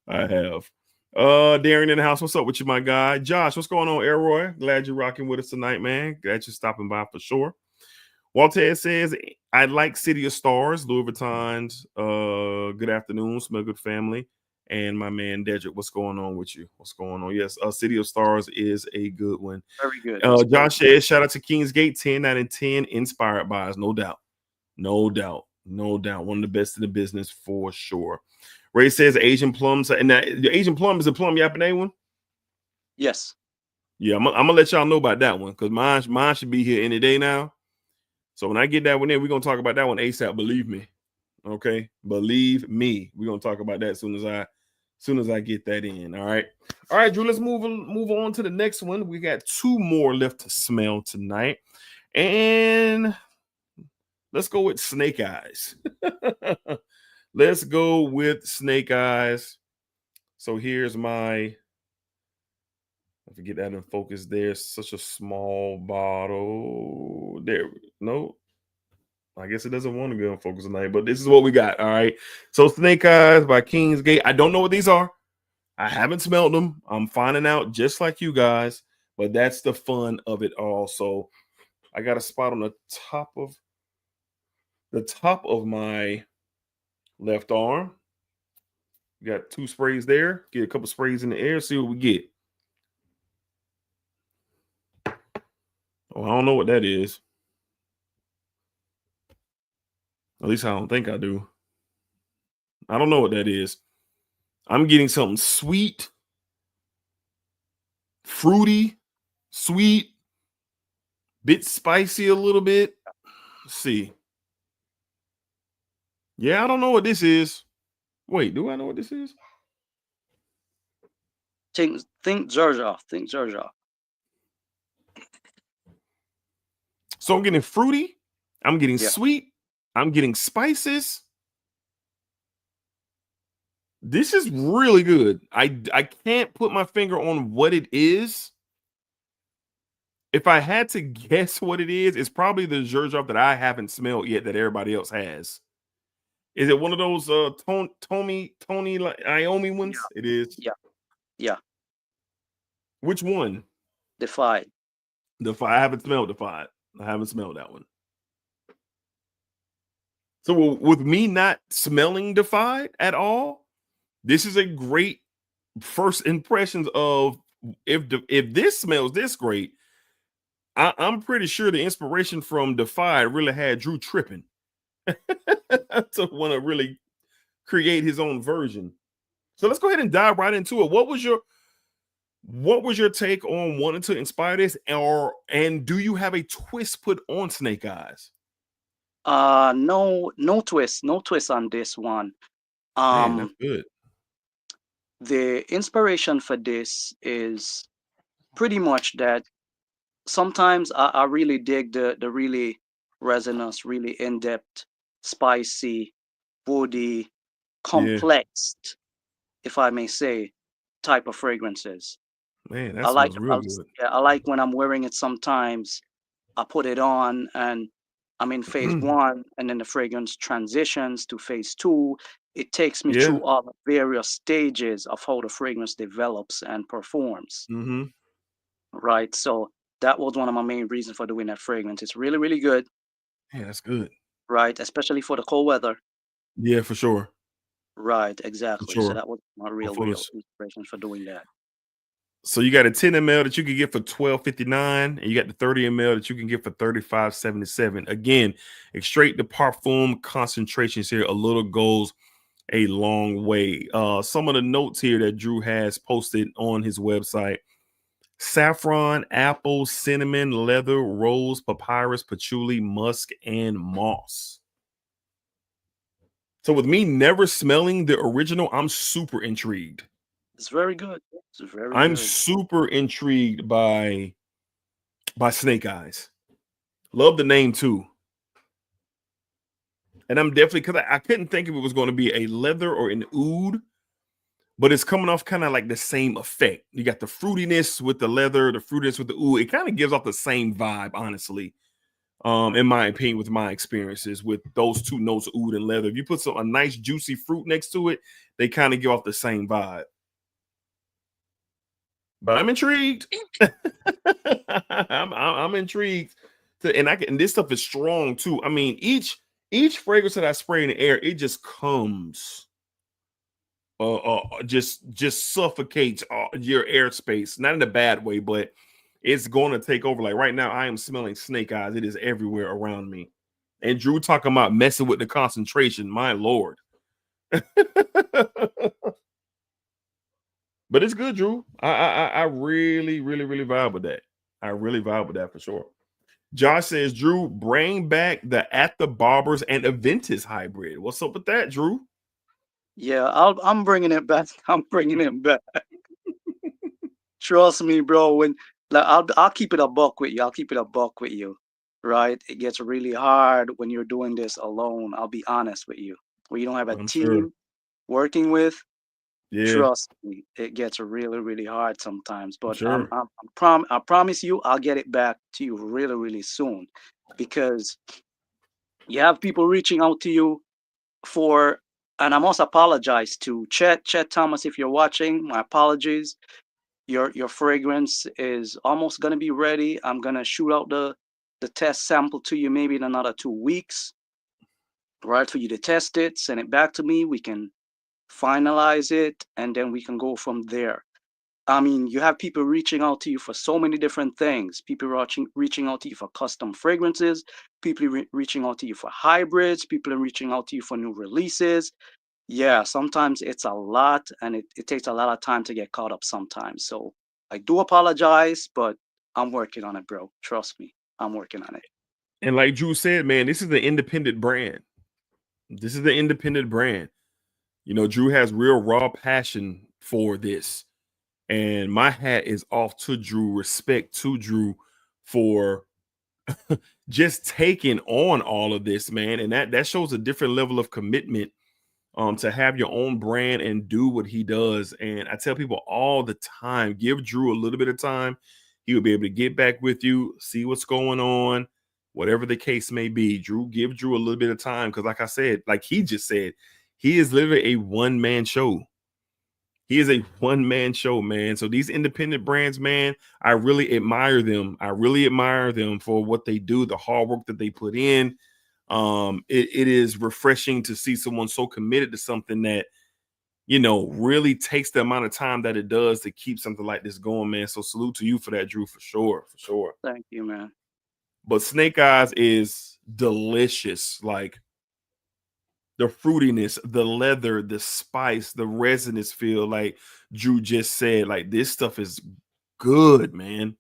I have. Darren in the house. What's up with you, my guy? Josh, what's going on, Elroy? Glad you're rocking with us tonight, man. Glad you're stopping by for sure. Walter says, I like City of Stars, Louis Vuitton's. Good afternoon, Smell Good family. And my man Dedrick, what's going on with you? What's going on? Yes, City of Stars is a good one. Very good. Josh says, shout out to Kingsgate, 10 out of 10, inspired by us, no doubt. No doubt. No doubt. One of the best in the business for sure. Ray says Asian plums. And the Asian plum is a plum Yapane one? Yes. Yeah, I'm gonna let y'all know about that one, because mine should be here any day now. So when I get that one in, we're gonna talk about that one ASAP. Believe me. Okay. Believe me. We're gonna talk about that as soon as I get that in. All right. All right, Drew. Let's move on to the next one. We got 2 more left to smell tonight. And let's go with Snake Eyes. Let's go with Snake Eyes. So here's my, I forget that in focus. There's such a small bottle. There. No. I guess it doesn't want to be on focus tonight, but this is what we got. All right. So Snake Eyes by Kingsgate. I don't know what these are. I haven't smelled them. I'm finding out just like you guys, but that's the fun of it all. So I got a spot on the top of my left arm. We got 2 sprays there. Get a couple sprays in the air. See what we get. Oh, I don't know what that is. At least I don't think I do. I don't know what that is. I'm getting something sweet, fruity, sweet, bit spicy a little bit. Let's see. Yeah, I don't know what this is. Wait, do I know what this is? Think Georgia. Think Georgia. So I'm getting fruity. I'm getting sweet. I'm getting spices. This is really good. I can't put my finger on what it is. If I had to guess what it is, it's probably the Georgia that I haven't smelled yet that everybody else has. Is it one of those Tony Iommi ones? Yeah. It is. Yeah. Which one? Defied. I haven't smelled Defied. I haven't smelled that one. So with me not smelling Defied at all, this is a great first impressions of if this smells this great. I'm pretty sure the inspiration from Defied really had Drew tripping. to want to really create his own version. So let's go ahead and dive right into it. What was your take on wanting to inspire this, and do you have a twist put on Snake Eyes? No twist on this one. Man, that's good. The inspiration for this is pretty much that sometimes I really dig the really resonance, really in-depth, spicy, woody, complex, if I may say, type of fragrances. Man, that smells real good. Yeah, I like when I'm wearing it sometimes. I put it on and I'm in phase one, and then the fragrance transitions to phase two. It takes me through all the various stages of how the fragrance develops and performs. Right. So that was one of my main reasons for doing that fragrance. It's really, really good. Yeah, that's good. Right. Especially for the cold weather. Yeah, for sure. Right. Exactly. For sure. So that was my real inspiration for doing that. So you got a 10 ml that you can get for $12.59, and you got the 30 ml that you can get for $35.77. Again, extrait de parfum concentrations here. A little goes a long way. Some of the notes here that Drew has posted on his website: saffron, apple, cinnamon, leather, rose, papyrus, patchouli, musk, and moss. So with me never smelling the original, I'm super intrigued. It's very good. It's very I'm good. super intrigued by Snake Eyes. Love the name too. And I'm definitely, because I couldn't think if it was going to be a leather or an oud, but it's coming off kind of like the same effect. You got the fruitiness with the leather, the fruitiness with the oud. It kind of gives off the same vibe, honestly. In my opinion, with my experiences with those two notes, oud and leather. If you put a nice juicy fruit next to it, they kind of give off the same vibe. But I'm intrigued. I'm intrigued. And this stuff is strong too. I mean, each fragrance that I spray in the air, it just comes, just suffocates your airspace. Not in a bad way, but it's going to take over. Like right now, I am smelling Snake Eyes. It is everywhere around me. And Drew talking about messing with the concentration. My Lord. But it's good, Drew. I really, really, really vibe with that. I really vibe with that for sure. Josh says, Drew, bring back the At the Barbers and Aventus hybrid. What's up with that, Drew? Yeah, I'm bringing it back. I'm bringing it back. Trust me, bro. When like I'll keep it a buck with you. I'll keep it a buck with you. Right? It gets really hard when you're doing this alone. I'll be honest with you. When you don't have a team working with, trust me, it gets really, really hard sometimes. But I promise you, I'll get it back to you really, really soon, because you have people reaching out to you for, and I must apologize to Chet Thomas, if you're watching. My apologies. Your fragrance is almost gonna be ready. I'm gonna shoot out the test sample to you maybe in another 2 weeks, right, for you to test it, send it back to me. We can finalize it, and then we can go from there. I mean, you have people reaching out to you for so many different things. People reaching out to you for custom fragrances. People reaching out to you for hybrids. People are reaching out to you for new releases. Yeah, sometimes it's a lot, and it takes a lot of time to get caught up sometimes. So I do apologize, but I'm working on it, bro. Trust me, I'm working on it. And like Drew said, man, this is the independent brand. This is the independent brand. You know, Drew has real raw passion for this. And my hat is off to Drew. Respect to Drew for just taking on all of this, man. And that shows a different level of commitment to have your own brand and do what he does. And I tell people all the time, give Drew a little bit of time. He will be able to get back with you, see what's going on, whatever the case may be. Give Drew a little bit of time, because like I said, like he just said, he is literally a one-man show. He is a one-man show, man. So these independent brands, man, I really admire them. I really admire them for what they do, the hard work that they put in. It is refreshing to see someone so committed to something that, you know, really takes the amount of time that it does to keep something like this going, man. So salute to you for that, Drew, for sure. For sure. Thank you, man. But Snake Eyes is delicious. Like, The fruitiness, the leather, the spice, the resinous feel, like Drew just said, like this stuff is good, man.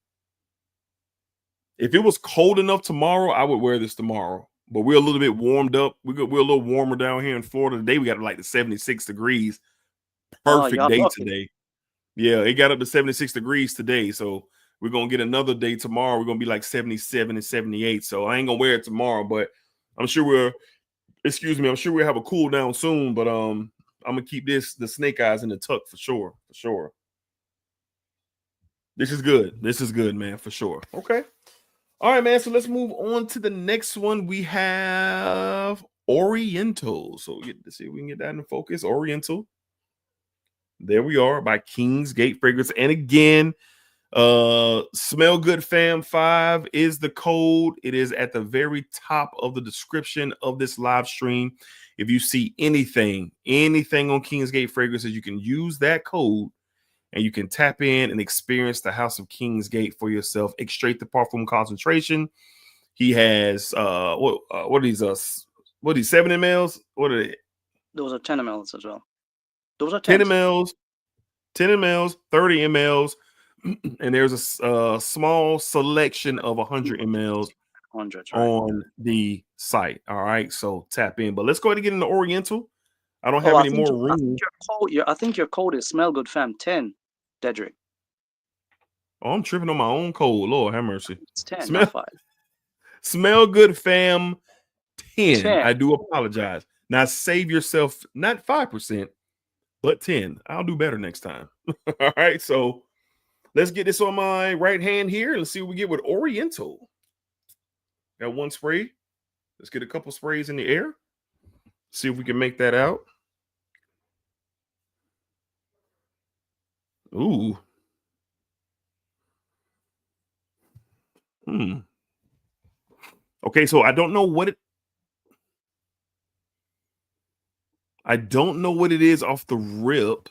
If it was cold enough tomorrow, I would wear this tomorrow. But we're a little bit warmed up. We're a little warmer down here in Florida today. We got like the 76 degrees. Perfect day today. Yeah, it got up to 76 degrees today. So we're going to get another day tomorrow. We're going to be like 77 and 78. So I ain't going to wear it tomorrow, but I'm sure we'll have a cool down soon. But I'm going to keep the snake eyes in the tuck for sure. For sure. This is good. This is good, man, for sure. Okay. All right, man. So let's move on to the next one. We have Oriental. So let's see if we can get that in focus. Oriental. There we are, by Kingsgate Fragrance. And again, Smell Good Fam 5 is the code. It is at the very top of the description of this live stream. If you see anything on Kingsgate Fragrances, you can use that code and you can tap in and experience the House of Kingsgate for yourself. Extrait the parfum concentration. He has what are these 7 mLs? What are they? Those are 10 mLs as well. Those are 10 mLs, 10 mLs, 30 mLs, and there's a small selection of 100 mLs on the site. All right, so tap in. But let's go ahead and get into Oriental. I don't have any more room. I think your code is Smell Good Fam 10, Dedrick. Oh, I'm tripping on my own code. Lord have mercy. It's 10, not 5. Smell Good Fam 10. I do apologize. Now save yourself not 5%, but 10. I'll do better next time. All right, so let's get this on my right hand here. Let's see what we get with Oriental. Got one spray. Let's get a couple sprays in the air. See if we can make that out. Ooh. Okay, so I don't know what it is off the rip.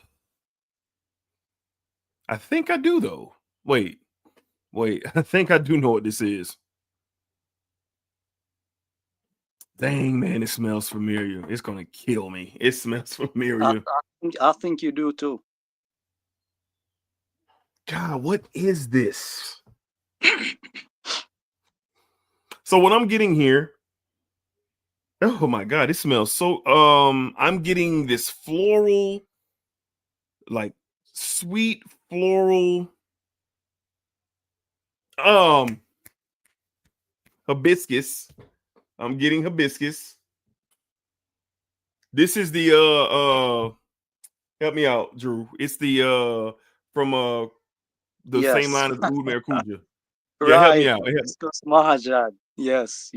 I think I do though. Wait. I think I do know what this is. Dang, man, it smells familiar. It's gonna kill me. It smells familiar. I think you do too. God, what is this? So what I'm getting here, oh my God, it smells so, I'm getting this floral, like sweet floral, hibiscus. I'm getting hibiscus. This is the, help me out, Drew. It's the, from, the same line as Oud Maracuja. Yeah, right. Help me out. Mahajad. Yes.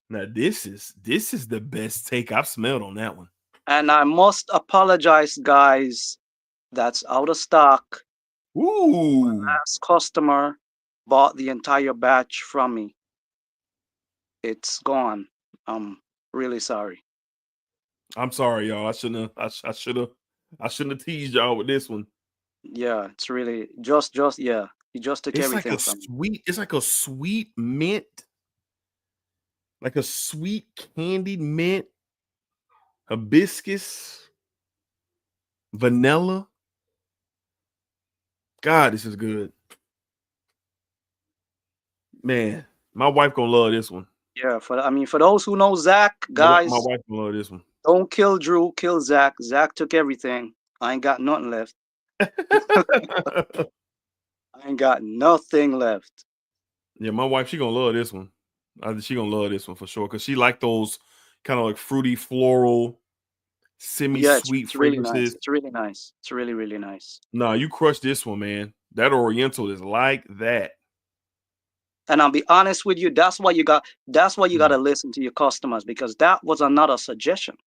Now this is the best take I've smelled on that one. And I must apologize, guys. That's out of stock. Ooh. My last customer bought the entire batch from me. It's gone. I'm really sorry. I'm sorry, y'all. I shouldn't have teased y'all with this one. Yeah, it's really just yeah. He just took everything like from me. It's like a sweet mint, like a sweet candied mint, hibiscus, vanilla. God, this is good. Man, my wife gonna love this one. Yeah, for those who know Zach, guys, my wife gonna love this one. Don't kill Drew, kill Zach. Zach took everything. I ain't got nothing left. I ain't got nothing left. Yeah, my wife, she gonna love this one. She gonna love this one for sure, because she like those kind of like fruity, floral, semi-sweet fragrances. Really nice. It's really nice. It's really, really nice. Nah, you crushed this one, man. That Oriental is like that. And I'll be honest with you, that's why you got to listen to your customers, because that was another suggestion.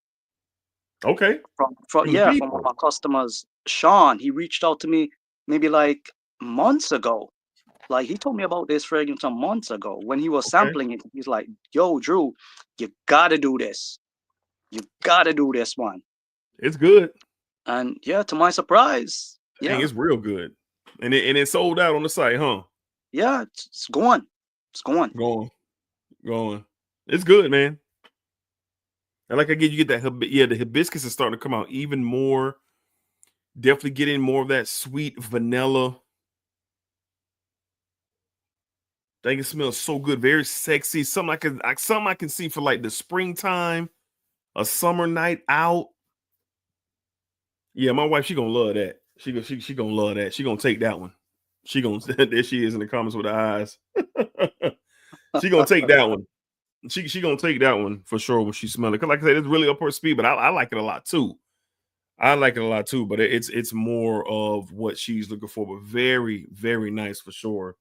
Okay. From one of my customers, Sean. He reached out to me maybe like months ago. Like, he told me about this fragrance some months ago when he was sampling it. He's like, "Yo, Drew, you gotta do this. You gotta do this one. It's good." And yeah, to my surprise, Dang, it's real good. And it sold out on the site, huh? Yeah, it's going. It's going. Going. It's good, man. And like again, you get that, the hibiscus is starting to come out even more. Definitely getting more of that sweet vanilla. I think it smells so good, very sexy. Something I can see for like the springtime, a summer night out. Yeah, my wife, she gonna love that. She gonna love that. She gonna take that one. She gonna there she is in the comments with her eyes. She gonna take that one. She gonna take that one for sure when she smells it. Cause like I said, it's really up her speed, but I like it a lot too. I like it a lot too, but it's more of what she's looking for, but very, very nice for sure.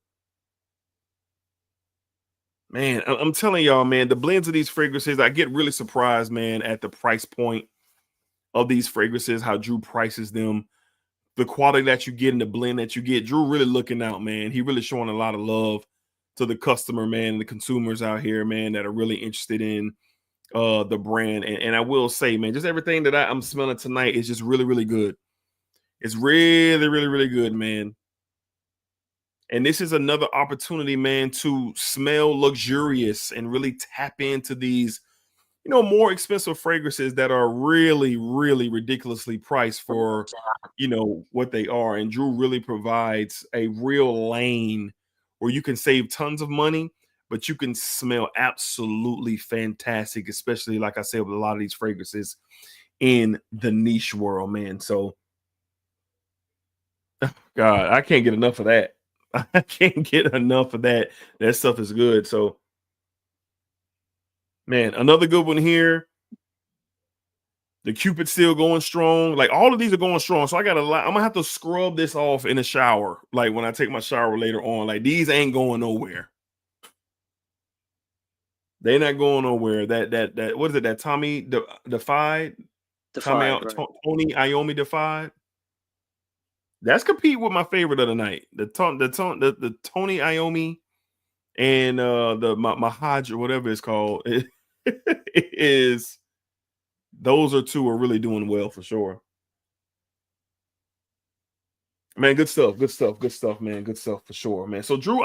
Man, I'm telling y'all, man, the blends of these fragrances, I get really surprised, man, at the price point of these fragrances, how Drew prices them, the quality that you get and the blend that you get. Drew really looking out, man. He really showing a lot of love to the customer, man, and the consumers out here, man, that are really interested in the brand. And I will say, man, just everything that I'm smelling tonight is just really, really good. It's really, really, really good, man. And this is another opportunity, man, to smell luxurious and really tap into these, more expensive fragrances that are really, really ridiculously priced for, what they are. And Drew really provides a real lane where you can save tons of money, but you can smell absolutely fantastic, especially, like I said, with a lot of these fragrances in the niche world, man. So, God, I can't get enough of that. I can't get enough of that. That stuff is good. So, man, another good one here. The Cupid's still going strong. Like all of these are going strong. So I got a lot. I'm gonna have to scrub this off in the shower. Like when I take my shower later on. Like these ain't going nowhere. They're not going nowhere. That what is it? That Tommy defied? Tommy Right. Tony Iommi defied. That's compete with my favorite of the night. The Tony Iommi and the Mahaj or whatever it's called. It is. Those are really doing well for sure. Man, good stuff, man. Good stuff for sure, man. So Drew,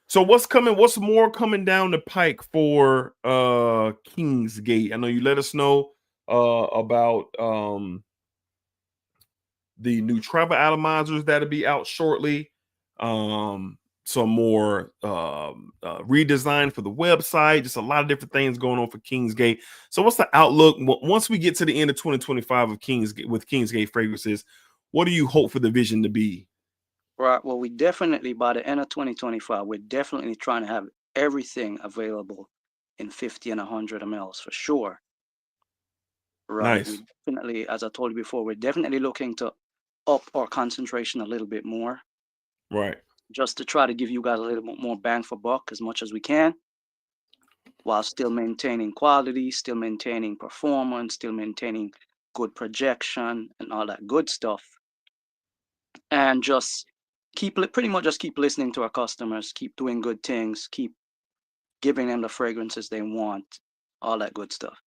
so what's more coming down the pike for Kingsgate? I know you let us know about the new travel atomizers that'll be out shortly. Some more redesign for the website, just a lot of different things going on for Kingsgate. So what's the outlook once we get to the end of 2025 of Kingsgate fragrances? What do you hope for the vision to be? Right. Well, we definitely, by the end of 2025, we're definitely trying to have everything available in 50 and 100 mLs for sure. Right. Nice. We definitely, as I told you before, we're definitely looking to up our concentration a little bit more. Right. Just to try to give you guys a little bit more bang for buck as much as we can, while still maintaining quality, still maintaining performance, still maintaining good projection and all that good stuff. And just pretty much just keep listening to our customers, keep doing good things, keep giving them the fragrances they want, all that good stuff.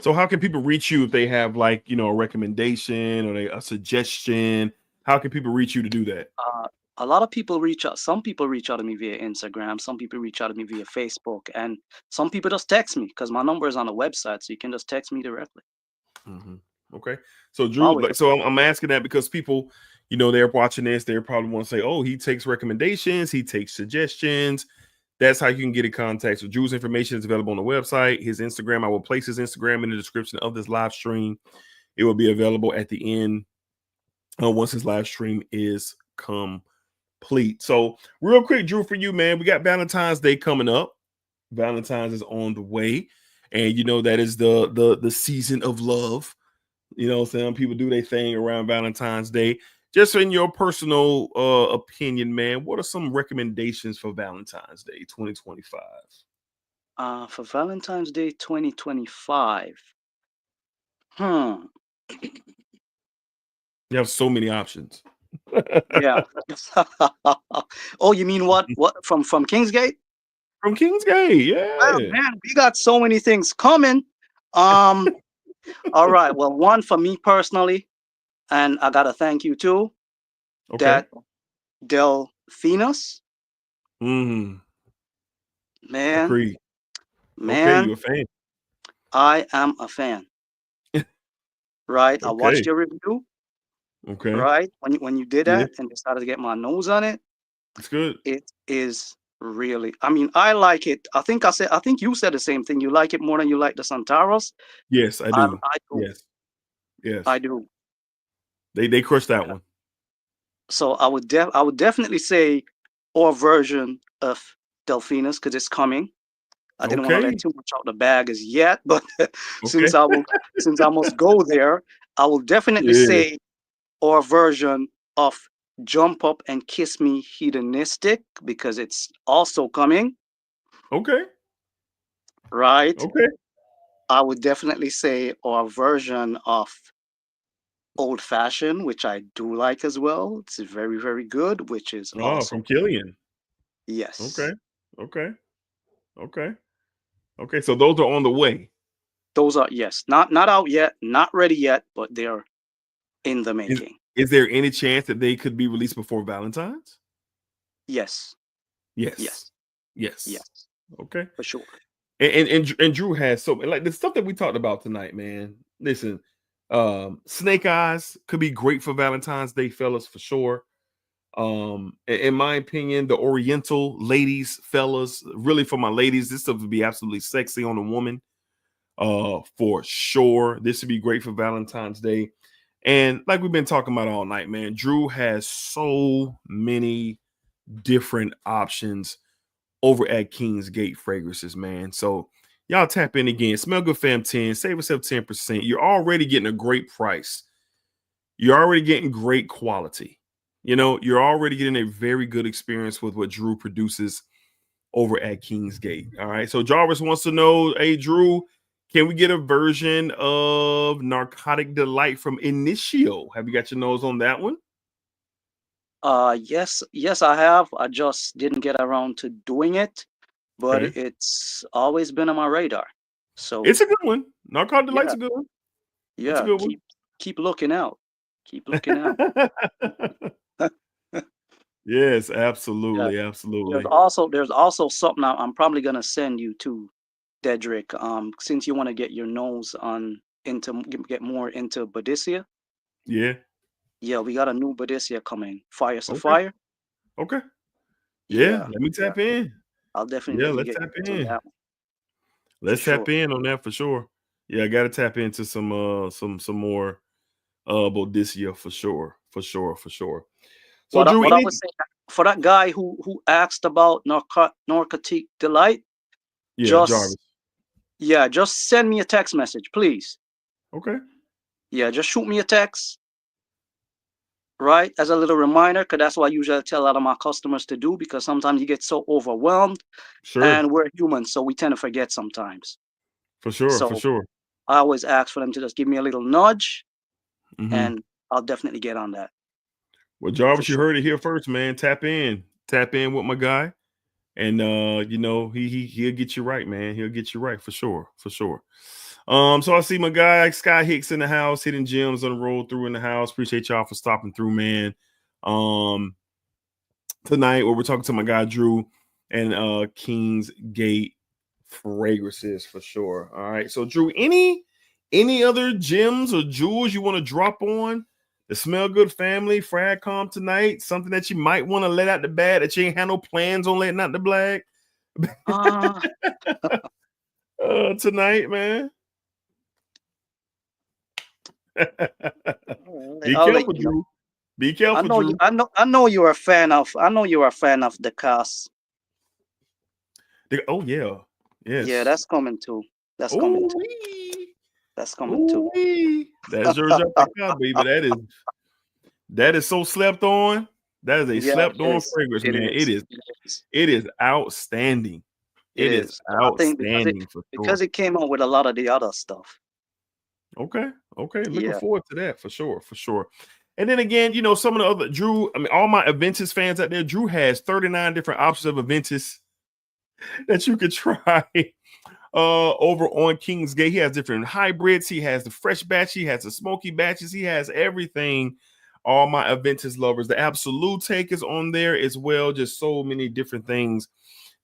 So how can people reach you if they have like, a recommendation or a suggestion? How can people reach you to do that? A lot of people reach out. Some people reach out to me via Instagram. Some people reach out to me via Facebook. And some people just text me because my number is on the website. So you can just text me directly. Mm-hmm. Okay. So Drew, so I'm asking that because people, they're watching this. They probably want to say, oh, he takes recommendations. He takes suggestions. That's how you can get in contact. So Drew's information is available on the website. His Instagram, I will place his Instagram in the description of this live stream. It will be available at the end once his live stream is complete. So real quick, Drew, for you, man, we got Valentine's Day coming up. Valentine's is on the way. And that is the season of love. Some people do their thing around Valentine's Day. Just in your personal opinion, man, what are some recommendations for Valentine's Day 2025? For Valentine's Day 2025. You have so many options. Yeah. Oh, you mean what? What from Kingsgate? From Kingsgate, yeah. Oh, man, we got so many things coming. All right. Well, one for me personally, and I gotta thank you too. Okay. That Delphinus. Mm-hmm. Man. Agreed. Man. Okay, you a fan. I am a fan. Right? I watched Okay. your review. Okay. Right? When you did Yeah, that and decided to get my nose on it, it's good. it is really. I mean, I like it. I think you said the same thing. You like it more than you like the Santaros. Yes, I do. I do. Yes. Yes. I do. They crushed that Yeah. one. So I would definitely say our version of Delphinus because it's coming. I didn't want to let Okay. too much out the bag as yet, but Okay. since I must go there, I will definitely Yeah. say our version of Jump Up and Kiss Me Hedonistic because it's also coming, Okay. right? Okay. I would definitely say our version of Old Fashioned, which I do like as well. It's very, very good, which is Oh, also from Killian. Okay. yes. Okay. Okay. Okay. So those are on the way. Those are yes, not out yet, not ready yet, but they're in the Is making. is there any chance that they could be released before Valentine's? Yes, Yes. yes, Yes. yes, Okay. for sure. And Drew has so like the stuff that we talked about tonight, man. Listen, Snake Eyes could be great for Valentine's Day, fellas, for sure. In my opinion, the Oriental ladies, fellas, really for my ladies, this stuff would be absolutely sexy on a woman. For sure. This would be great for Valentine's Day. And like we've been talking about all night, man, Drew has so many different options over at Kingsgate Fragrances, man. So y'all tap in again. Smell Good Fam 10, save yourself 10%. You're already getting a great price. You're already getting great quality. You know, you're already getting a very good experience with what Drew produces over at Kingsgate. All right. So Jarvis wants to know, hey, Drew, can we get a version of Narcotic Delight from Initio? Have you got your nose on that one? Yes, yes, I have. I just didn't get around to doing it, but Okay. it's always been on my radar. So It's a good one. Narcotic Delight's yeah, a good one. It's a yeah, good one. keep looking out. Keep looking out. Yes, Yeah. absolutely, There's absolutely. also there's also something I'm probably gonna send you to, Dedrick. Since you want to get your nose on into get more into Bodicea. Yeah. Yeah, we got a new Bodicea coming. Fire Okay. Sapphire. Okay. Yeah. Yeah, Let me yeah. tap in. I'll Yeah. definitely Let's get tap you to in. that one for Let's tap sure. in on that for sure. Yeah, I gotta tap into some more Bodicea for sure. For sure. For sure. So Drew, What I any was saying for that guy who asked about narcotic delight, yeah, just Jarvis. yeah, just send me a text message, please. Okay. Yeah, just shoot me a text, right? As a little reminder, because that's what I usually tell a lot of my customers to do because sometimes you get so overwhelmed Sure. and we're human, so we tend to forget sometimes. For sure. For So sure. I always ask for them to just give me a little nudge Hmm. and I'll definitely get on that Well, for Jarvis, you sure. heard it here first, man. Tap in. Tap in with my guy. And you know, he'll get you right, man. He'll get you right for sure, for sure. So I see my guy Sky Hicks in the house, hitting gems on the road through in the house. Appreciate y'all for stopping through, man. Um, Tonight, where we're talking to my guy Drew and Kingsgate Fragrances for sure. All right. So Drew, any other gems or jewels you want to drop on the Smell Good family, Fragcom tonight? Something that you might want to let out the bag that you ain't had no plans on letting out the bag Uh, tonight, man. Be I'll let careful, you know. Drew. Be careful, Drew. I know you're a fan of the cast. Oh yeah, Yeah, yes. that's coming too. That's coming Oh too. wee, That's coming too. oh wee. That's Georgia Pickup, baby. That is so slept on. That is a Yeah, slept it on is. fragrance, It man. It is. is. It is. It is outstanding. It It is is. I think outstanding for sure. because it came out with a lot of the other stuff. Okay. Okay. Looking Yeah. forward to that for sure. For sure. And then again, you know, some of the other Drew, I mean, all my Aventus fans out there, Drew has 39 different options of Aventus that you could try over on Kingsgate. He has different hybrids. He has the fresh batch. He has the smoky batches. He has everything. All my Aventus lovers. The Absolute Take is on there as well. Just so many different things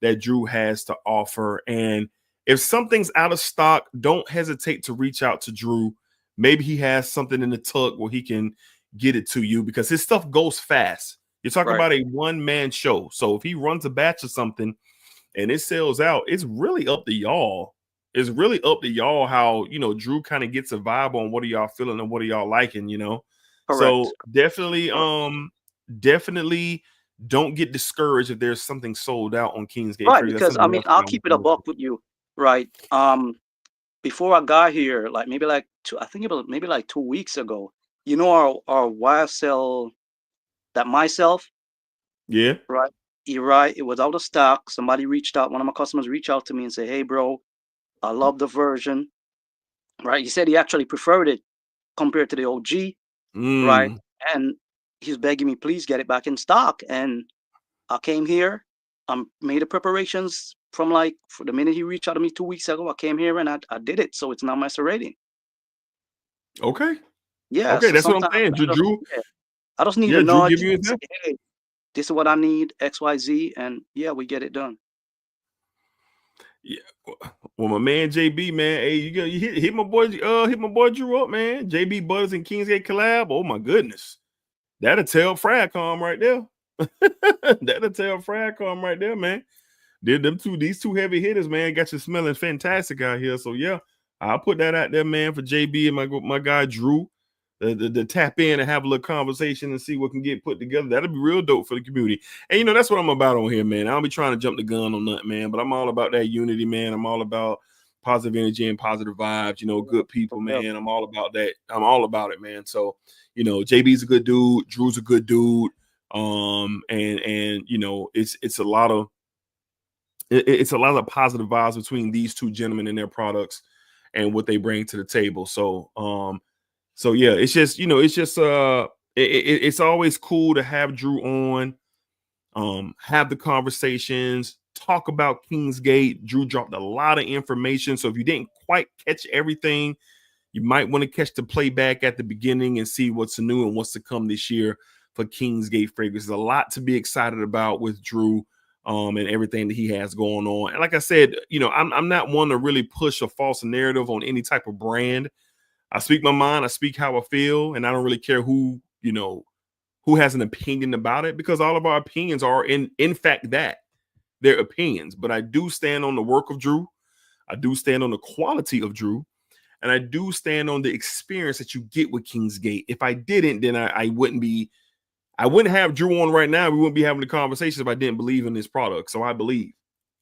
that Drew has to offer. And If something's out of stock, don't hesitate to reach out to Drew. Maybe he has something in the tuck where he can get it to you, because his stuff goes fast. You're talking about a one-man show. So if he runs a batch of something and it sells out, it's really up to y'all. It's really up to y'all how, you know, Drew kind of gets a vibe on what are y'all feeling and what are y'all liking, you know? Correct. So definitely, definitely don't get discouraged if there's something sold out on Kingsgate. Right, because I mean, I'll keep it a buck with you, right? Before I got here, like maybe like I think it was maybe like 2 weeks ago, you know, our YSL, that myself, Yeah. right? You're right. It was out of stock. Somebody reached out. One of my customers reached out to me and said, "Hey, bro, I love the version." Right? He said he actually preferred it compared to the OG, right? And he's begging me, please get it back in stock. And I came here, made the preparations from like for the minute he reached out to me 2 weeks ago. I came here and I did it, so it's now masquerading. Okay. Yeah. Okay, So that's what I'm sometimes saying. Drew. I just need Yeah, a Drew nudge. give you Say, hey, this is what I need, XYZ, and yeah, we get it done. Yeah. Well, my man JB, man, hey, you hit my boy Drew up, man. JB Butters and Kingsgate collab. Oh my goodness. That'll tell Fracom right there. That'll tell Fracom right there, man. These two heavy hitters, man, got you smelling fantastic out here. So yeah, I'll put that out there, man, for JB and my guy Drew. The tap in and have a little conversation and see what can get put together. That'll be real dope for the community. And you know, that's what I'm about on here, man. I don't be trying to jump the gun on nothing, man, but I'm all about that unity, man. I'm all about positive energy and positive vibes, you know, good people, man. I'm all about that. I'm all about it, man. So, you know, JB's a good dude, Drew's a good dude. And you know, it's a lot of positive vibes between these two gentlemen and their products and what they bring to the table. So yeah, it's just, you know, it's always cool to have Drew on, have the conversations, talk about Kingsgate. Drew dropped a lot of information. So if you didn't quite catch everything, you might want to catch the playback at the beginning and see what's new and what's to come this year for Kingsgate Fragrance. There's a lot to be excited about with Drew, and everything that he has going on. And like I said, you know, I'm not one to really push a false narrative on any type of brand. I speak my mind, I speak how I feel, and I don't really care who, you know, who has an opinion about it, because all of our opinions are in fact that they're opinions. But I do stand on the work of Drew. I do stand on the quality of Drew, and I do stand on the experience that you get with Kingsgate. If I didn't, then I wouldn't have Drew on right now. We wouldn't be having the conversations if I didn't believe in this product. So I believe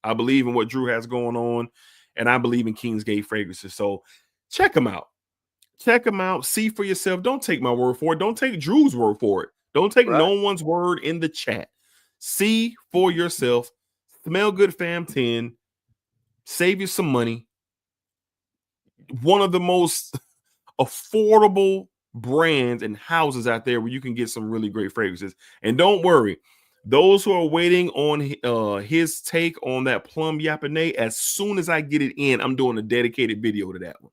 in what Drew has going on, and I believe in Kingsgate Fragrances. So check them out. Check them out. See for yourself. Don't take my word for it. Don't take Drew's word for it. Don't take no one's word in the chat. See for yourself. Smell Good Fam 10. Save you some money. One of the most affordable brands and houses out there where you can get some really great fragrances. And don't worry, those who are waiting on his take on that Plum Yapinay, as soon as I get it in, I'm doing a dedicated video to that one.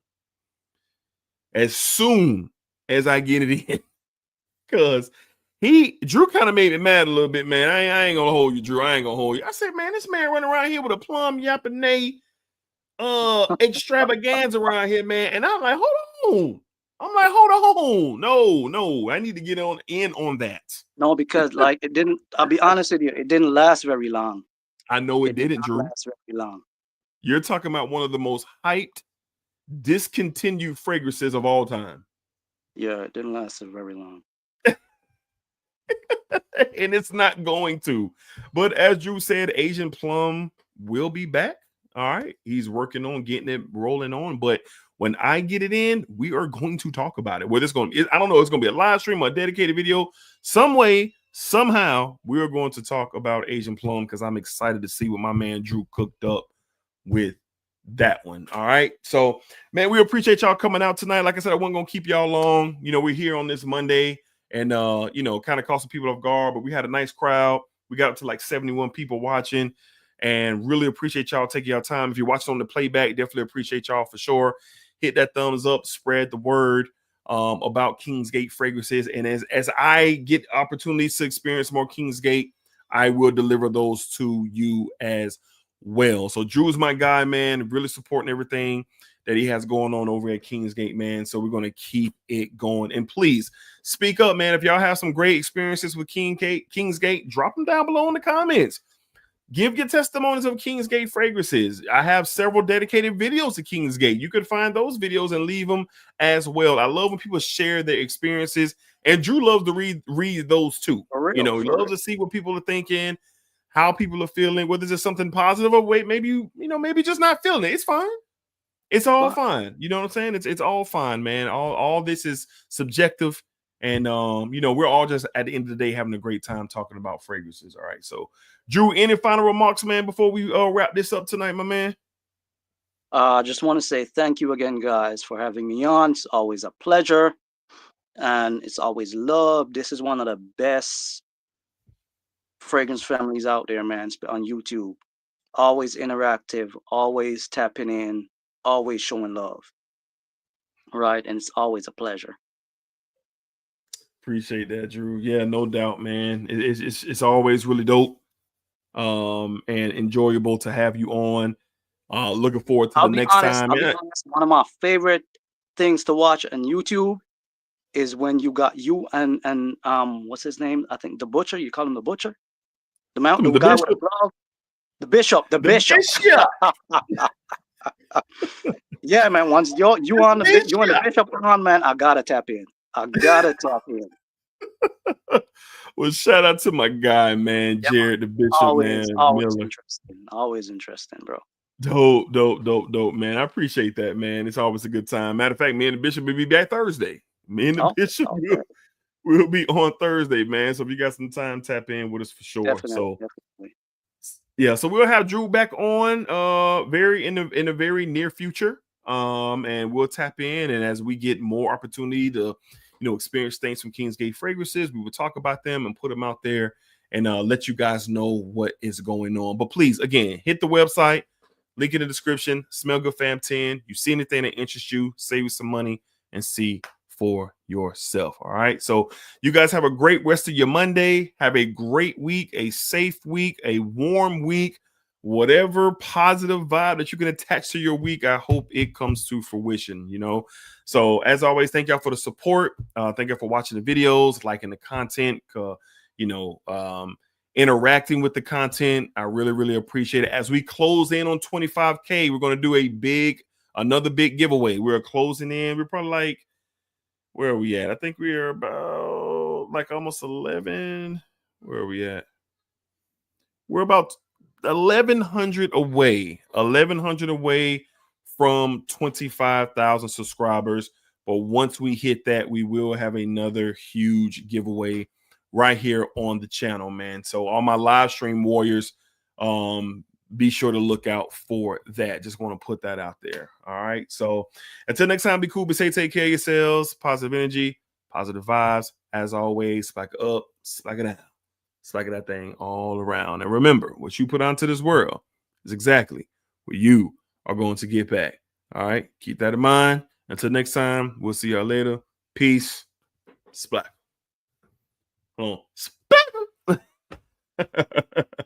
As soon as I get it in, because Drew kind of made me mad a little bit, man. I ain't gonna hold you, Drew. I ain't gonna hold you. I said, man, this man running around here with a Plum Yapinay extravaganza around here, man. And I'm like, hold on. No, I need to get in on that. No, because like it didn't. I'll be honest with you, it didn't last very long. I know it didn't, Drew. Last very long. You're talking about one of the most hyped, discontinued fragrances of all time. Yeah, it didn't last very long. And it's not going to. But as Drew said, Asian Plum will be back. All right. He's working on getting it rolling on. But when I get it in, we are going to talk about it. Whether it's going to be, I don't know, it's going to be a live stream or a dedicated video. Some way, somehow, we are going to talk about Asian Plum, because I'm excited to see what my man Drew cooked up with that one. All right. So, man, we appreciate y'all coming out tonight. Like I said, I wasn't going to keep y'all long. You know, we're here on this Monday, and you know, kind of caught some people off guard, but we had a nice crowd. We got up to like 71 people watching, and really appreciate y'all taking your time. If you're watching on the playback, definitely appreciate y'all for sure. Hit that thumbs up, spread the word about Kingsgate Fragrances. And as I get opportunities to experience more Kingsgate, I will deliver those to you as well. So Drew is my guy, man, really supporting everything that he has going on over at Kingsgate, man. So we're going to keep it going. And please speak up, man. If y'all have some great experiences with Kingsgate, drop them down below in the comments. Give your testimonies of Kingsgate fragrances. I have several dedicated videos to Kingsgate. You can find those videos and leave them as well. I love when people share their experiences, and Drew loves to read those too. Real, you know, he loves to see what people are thinking, how people are feeling, whether it's something positive or wait, maybe maybe just not feeling it. It's fine. It's all fine. You know what I'm saying? It's all fine, man. All this is subjective. And we're all just at the end of the day having a great time talking about fragrances. All right. So, Drew, any final remarks, man, before we wrap this up tonight, my man? I just want to say thank you again, guys, for having me on. It's always a pleasure. And it's always love. This is one of the best fragrance families out there, man, on YouTube. Always interactive, always tapping in, always showing love. Right. And it's always a pleasure. Appreciate that, Drew. Yeah, no doubt, man. It's always really dope and enjoyable to have you on. Looking forward to the next time. I'll be honest, one of my favorite things to watch on YouTube is when you got you and what's his name? I think the butcher. You call him the butcher? The guy with the glove? The bishop. Yeah, man. Once you on the bishop on, man, I gotta tap in. Well, shout out to my guy, man, Jared the Bishop, always Miller. Always interesting, bro. Dope, man. I appreciate that, man. It's always a good time. Matter of fact, me and the Bishop will be back Thursday. Me and the Bishop will be on Thursday, man. So if you got some time, tap in with us for sure. Definitely. Yeah, so we'll have Drew back on in the very near future. And we'll tap in, and as we get more opportunity to experience things from Kingsgate fragrances, we will talk about them and put them out there and let you guys know what is going on. But please, again, hit the website, link in the description, Smell Good Fam 10. You see anything that interests you, save you some money and see for yourself. All right. So you guys have a great rest of your Monday. Have a great week, a safe week, a warm week. Whatever positive vibe that you can attach to your week, I hope it comes to fruition, So as always, thank y'all for the support. Thank you for watching the videos, liking the content, interacting with the content. I really, really appreciate it. As we close in on 25K, we're going to do another big giveaway. We're closing in. We're probably like, where are we at? I think we are about like almost 11. Where are we at? We're about 1,100 away from 25,000 subscribers. But once we hit that, we will have another huge giveaway right here on the channel, man. So all my live stream warriors, be sure to look out for that. Just want to put that out there. All right. So until next time, be cool, be safe, take care of yourselves, positive energy, positive vibes. As always, spike it up, spike it down. Spiking that thing all around. And remember, what you put onto this world is exactly what you are going to get back. All right. Keep that in mind. Until next time, we'll see y'all later. Peace. Splat. Hold on. Splat.